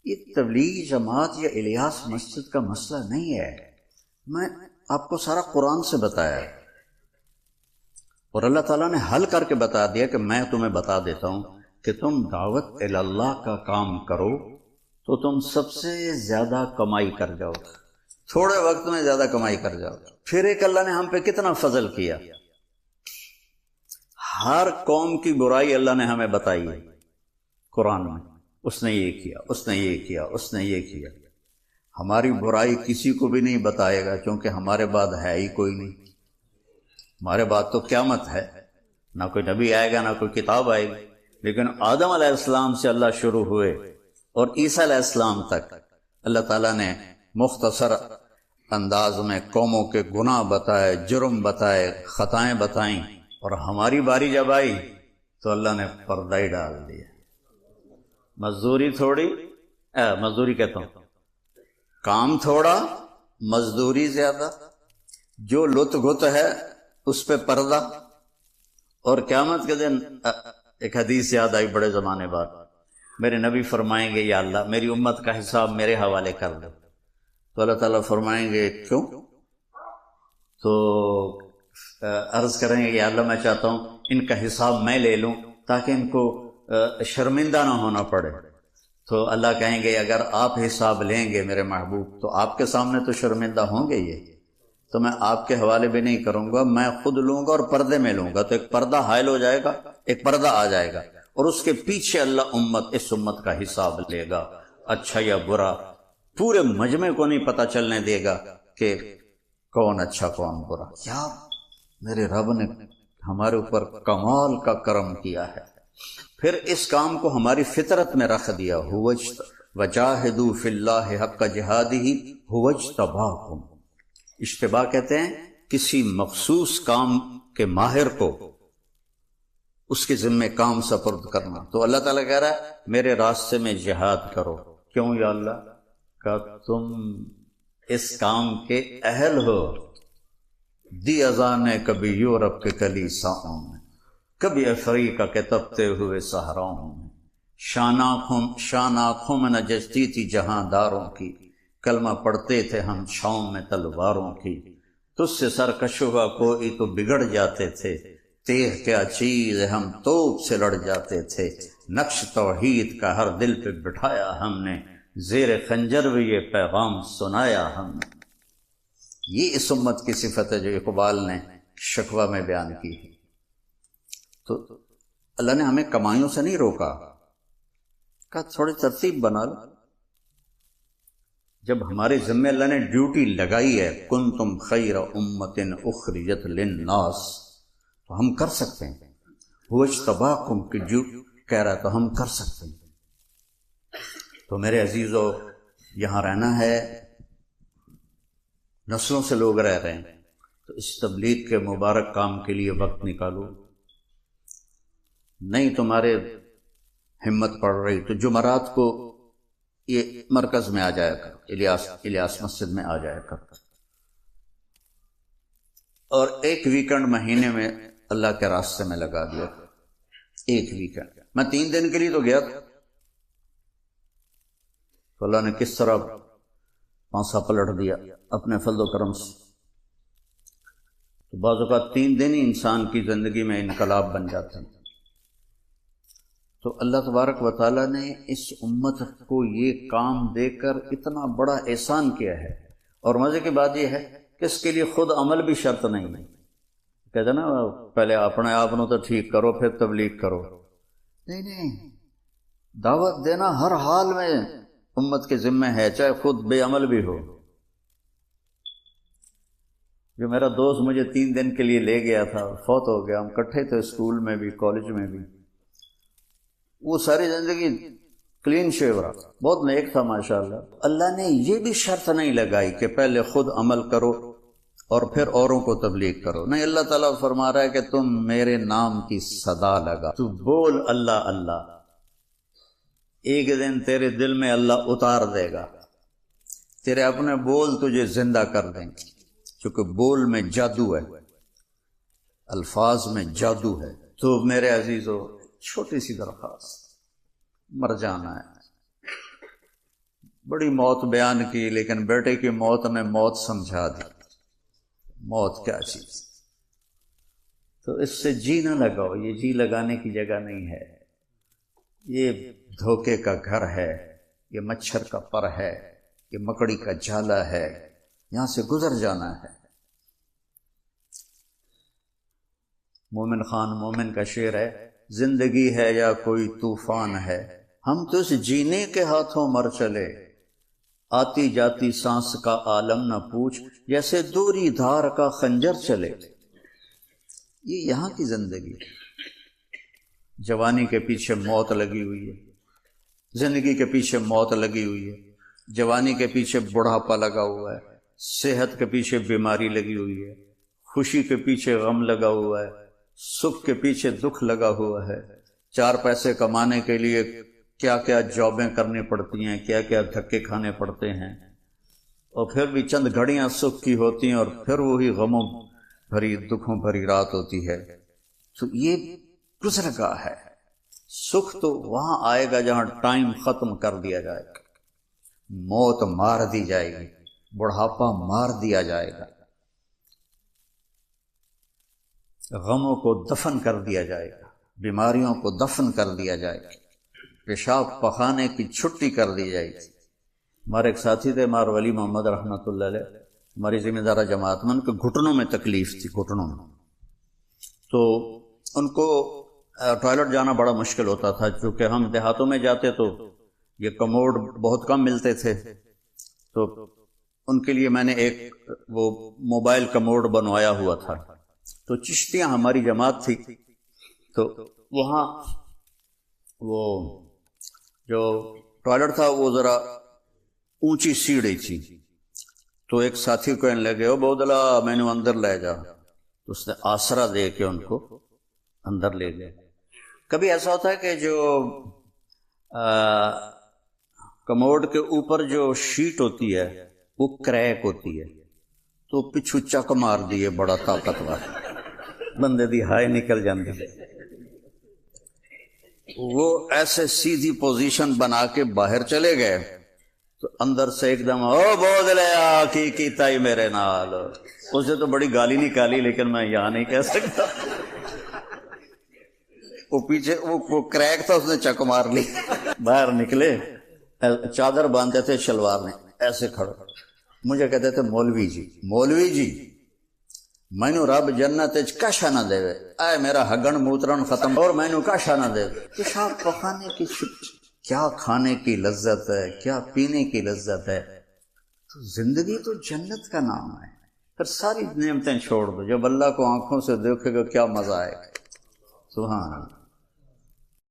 Speaker 1: یہ تبلیغی جماعت یا الیاس مسجد کا مسئلہ نہیں ہے، میں آپ کو سارا قرآن سے بتایا ہے، اور اللہ تعالیٰ نے حل کر کے بتا دیا کہ میں تمہیں بتا دیتا ہوں کہ تم دعوت اللہ کا کام کرو تو تم سب سے زیادہ کمائی کر جاؤ، تھوڑے وقت میں زیادہ کمائی کر جاؤ۔ پھر ایک اللہ نے ہم پہ کتنا فضل کیا، ہر قوم کی برائی اللہ نے ہمیں بتائی ہے قرآن میں، اس نے یہ کیا، اس نے یہ کیا، اس نے یہ کیا۔ ہماری برائی کسی کو بھی نہیں بتائے گا، کیونکہ ہمارے بعد ہے ہی کوئی نہیں، ہمارے بعد تو قیامت ہے، نہ کوئی نبی آئے گا نہ کوئی کتاب آئے گی۔ لیکن آدم علیہ السلام سے اللہ شروع ہوئے اور عیسیٰ علیہ السلام تک اللہ تعالیٰ نے مختصر انداز میں قوموں کے گناہ بتائے، جرم بتائے، خطائیں بتائیں، اور ہماری باری جب آئی تو اللہ نے پردہ ہی ڈال دیا۔ مزدوری تھوڑی، مزدوری کہتا ہوں کام تھوڑا، مزدوری زیادہ، جو لط گت ہے اس پہ پردہ۔ اور قیامت کے دن ایک حدیث یاد آئی بڑے زمانے بعد، میرے نبی فرمائیں گے یا اللہ میری امت کا حساب میرے حوالے کر دو، تو اللہ تعالیٰ فرمائیں گے کیوں؟ تو عرض کریں گے یا اللہ میں چاہتا ہوں ان کا حساب میں لے لوں تاکہ ان کو شرمندہ نہ ہونا پڑے۔ تو اللہ کہیں گے اگر آپ حساب لیں گے میرے محبوب تو آپ کے سامنے تو شرمندہ ہوں گے یہ، تو میں آپ کے حوالے بھی نہیں کروں گا، میں خود لوں گا اور پردے میں لوں گا، تو ایک پردہ حائل ہو جائے گا، ایک پردہ آ جائے گا، اور اس کے پیچھے اللہ اس امت کا حساب لے گا، اچھا یا برا۔ پورے مجمع کو نہیں پتہ چلنے دے گا کہ کون اچھا کون برا۔ کیا میرے رب نے ہمارے اوپر کمال کا کرم کیا ہے۔ پھر اس کام کو ہماری فطرت میں رکھ دیا، وجاہدوا فی اللہ حق جہادہ ھو اجتباکم۔ اجتباء کہتے ہیں کسی مخصوص کام کے ماہر کو اس کے ذمہ کام سپرد کرنا۔ تو اللہ تعالیٰ کہہ رہا ہے میرے راستے میں جہاد کرو۔ کیوں یا اللہ؟ کہ تم اس کام کے اہل ہو۔ دی اذانیں کبھی یورپ کے کلیساؤں میں، کبھی افریقہ کے تپتے ہوئے صحراؤں میں، شان آنکھوں میں نجستی تھی جہاں داروں کی، کلمہ پڑھتے تھے ہم چھاؤں میں تلواروں کی، تجھ سے سرکش ہوا کوئی تو بگڑ جاتے تھے، تیغ کیا چیز ہم توپ سے لڑ جاتے تھے، نقش توحید کا ہر دل پہ بٹھایا ہم نے، زیر خنجر بھی یہ پیغام سنایا ہم نے۔ یہ اس امت کی صفت ہے جو اقبال نے شکوہ میں بیان کی ہے۔ تو اللہ نے ہمیں کمائیوں سے نہیں روکا، کہا تھوڑی ترتیب بنا لو۔ جب ہمارے ذمہ اللہ نے ڈیوٹی لگائی ہے کنتم خیر امت اخرجت للناس، تو ہم کر سکتے ہیں۔ وہ اجتباکم کی جو کہہ رہا ہے تو ہم کر سکتے ہیں۔ تو میرے عزیزو، یہاں رہنا ہے، نسلوں سے لوگ رہ رہے ہیں، تو اس تبلیغ کے مبارک کام کے لیے وقت نکالو۔ نہیں تمہارے ہمت پڑ رہی تو جمعرات کو یہ مرکز میں آ جایا کر، الیاس مسجد میں آ جایا کر، اور ایک ویکنڈ مہینے میں اللہ کے راستے میں لگا دیا۔ ایک ویکنڈ میں 3 دن کے لیے تو گیا تھا، تو اللہ نے کس طرح پانسا پلٹ دیا اپنے فضل و کرم سے۔ تو بعض اوقات 3 دن ہی انسان کی زندگی میں انقلاب بن جاتے ہیں۔ تو اللہ تبارک و تعالیٰ نے اس امت کو یہ کام دے کر اتنا بڑا احسان کیا ہے، اور مزے کی بات یہ ہے کہ اس کے لیے خود عمل بھی شرط نہیں ہے۔ کہتے نا پہلے اپنے آپ نو تو ٹھیک کرو پھر تبلیغ کرو، نہیں، دعوت دینا ہر حال میں امت کے ذمہ ہے، چاہے خود بے عمل بھی ہو۔ جو میرا دوست مجھے 3 دن کے لیے لے گیا تھا، فوت ہو گیا، ہم اکٹھے تھے اسکول میں بھی کالج میں بھی، وہ ساری زندگی کلین شیو رہا، بہت نیک تھا ماشاءاللہ۔ اللہ نے یہ بھی شرط نہیں لگائی کہ پہلے خود عمل کرو اور پھر اوروں کو تبلیغ کرو، نہیں، اللہ تعالیٰ فرما رہا ہے کہ تم میرے نام کی صدا لگا، تو بول اللہ اللہ، ایک دن تیرے دل میں اللہ اتار دے گا، تیرے اپنے بول تجھے زندہ کر دیں گے، چونکہ بول میں جادو ہے، الفاظ میں جادو ہے۔ تو میرے عزیزو، چھوٹی سی درخواست، مر جانا ہے، بڑی موت بیان کی، لیکن بیٹے کی موت نے موت سمجھا دی، موت کیا چیز۔ تو اس سے جی نہ لگاؤ، یہ جی لگانے کی جگہ نہیں ہے، یہ دھوکے کا گھر ہے، یہ مچھر کا پر ہے، یہ مکڑی کا جالا ہے، یہاں سے گزر جانا ہے۔ مومن خان مومن کا شعر ہے، زندگی ہے یا کوئی طوفان ہے، ہم تو اس جینے کے ہاتھوں مر چلے، آتی جاتی سانس کا عالم نہ پوچھ، جیسے دوری دھار کا خنجر چلے۔ یہ یہاں کی زندگی ہے۔ جوانی کے پیچھے موت لگی ہوئی ہے، زندگی کے پیچھے موت لگی ہوئی ہے، جوانی کے پیچھے بڑھاپا لگا ہوا ہے، صحت کے پیچھے بیماری لگی ہوئی ہے، خوشی کے پیچھے غم لگا ہوا ہے، سکھ کے پیچھے دکھ لگا ہوا ہے، چار پیسے کمانے کے لیے کیا کیا جابیں کرنی پڑتی ہیں، کیا کیا دھکے کھانے پڑتے ہیں، اور پھر بھی چند گھڑیاں سکھ کی ہوتی ہیں اور پھر وہی غموں بھری دکھوں بھری رات ہوتی ہے۔ تو یہ گزرگاہ ہے۔ سکھ تو وہاں آئے گا جہاں ٹائم ختم کر دیا جائے گا، موت مار دی جائے گی، بڑھاپا مار دیا جائے گا، غموں کو دفن کر دیا جائے گا، بیماریوں کو دفن کر دیا جائے گا، پیشاب پخانے کی چھٹی کر دی جائے گی۔ ہمارے ایک ساتھی تھے مار ولی محمد رحمۃ اللہ علیہ، ہماری ذمہ دارہ جماعت میں، ان کے گھٹنوں میں تکلیف تھی، گھٹنوں میں، تو ان کو ٹوائلٹ جانا بڑا مشکل ہوتا تھا، چونکہ ہم دیہاتوں میں جاتے تو یہ کموڈ بہت کم ملتے تھے، تو ان کے لیے میں نے ایک وہ موبائل کموڈ بنوایا ہوا تھا۔ تو چشتیاں ہماری جماعت تھی، تو وہاں وہ جو ٹوائلٹ تھا وہ ذرا اونچی سیڑھی تھی، تو ایک ساتھی کو کہنے لگے، او بودلا مینو اندر لے جا، تو اس نے آسرا دے کے ان کو اندر لے گئے۔ کبھی ایسا ہوتا ہے کہ جو کموڈ کے اوپر جو شیٹ ہوتی ہے وہ کریک ہوتی ہے، تو پچھو چک مار دیے بڑا طاقتور، بندے دی ہائے نکل جاندی، وہ ایسے سیدھی پوزیشن بنا کے باہر چلے گئے، تو اندر سے ایک دم، او بول لیا کی کیتا ہی میرے نال، اسے تو بڑی گالی نکالی لیکن میں یہاں نہیں کہہ سکتا، وہ پیچھے وہ کریک تھا، اس نے چک مار لی، باہر نکلے، چادر باندھتے تھے شلوار میں، ایسے کھڑے، مجھے کہتے تھے مولوی جی مینو رب جنت کشا نہ دے، اے میرا ہگن موترن ختم اور مینو کشا نہ دے۔ پیشاب پخانے کی کیا کھانے کی لذت ہے، کیا پینے کی لذت ہے، تو زندگی تو جنت کا نام ہے۔ پھر ساری نعمتیں چھوڑ دو، جب اللہ کو آنکھوں سے دیکھے گا کیا مزہ آئے گا، سبحان اللہ۔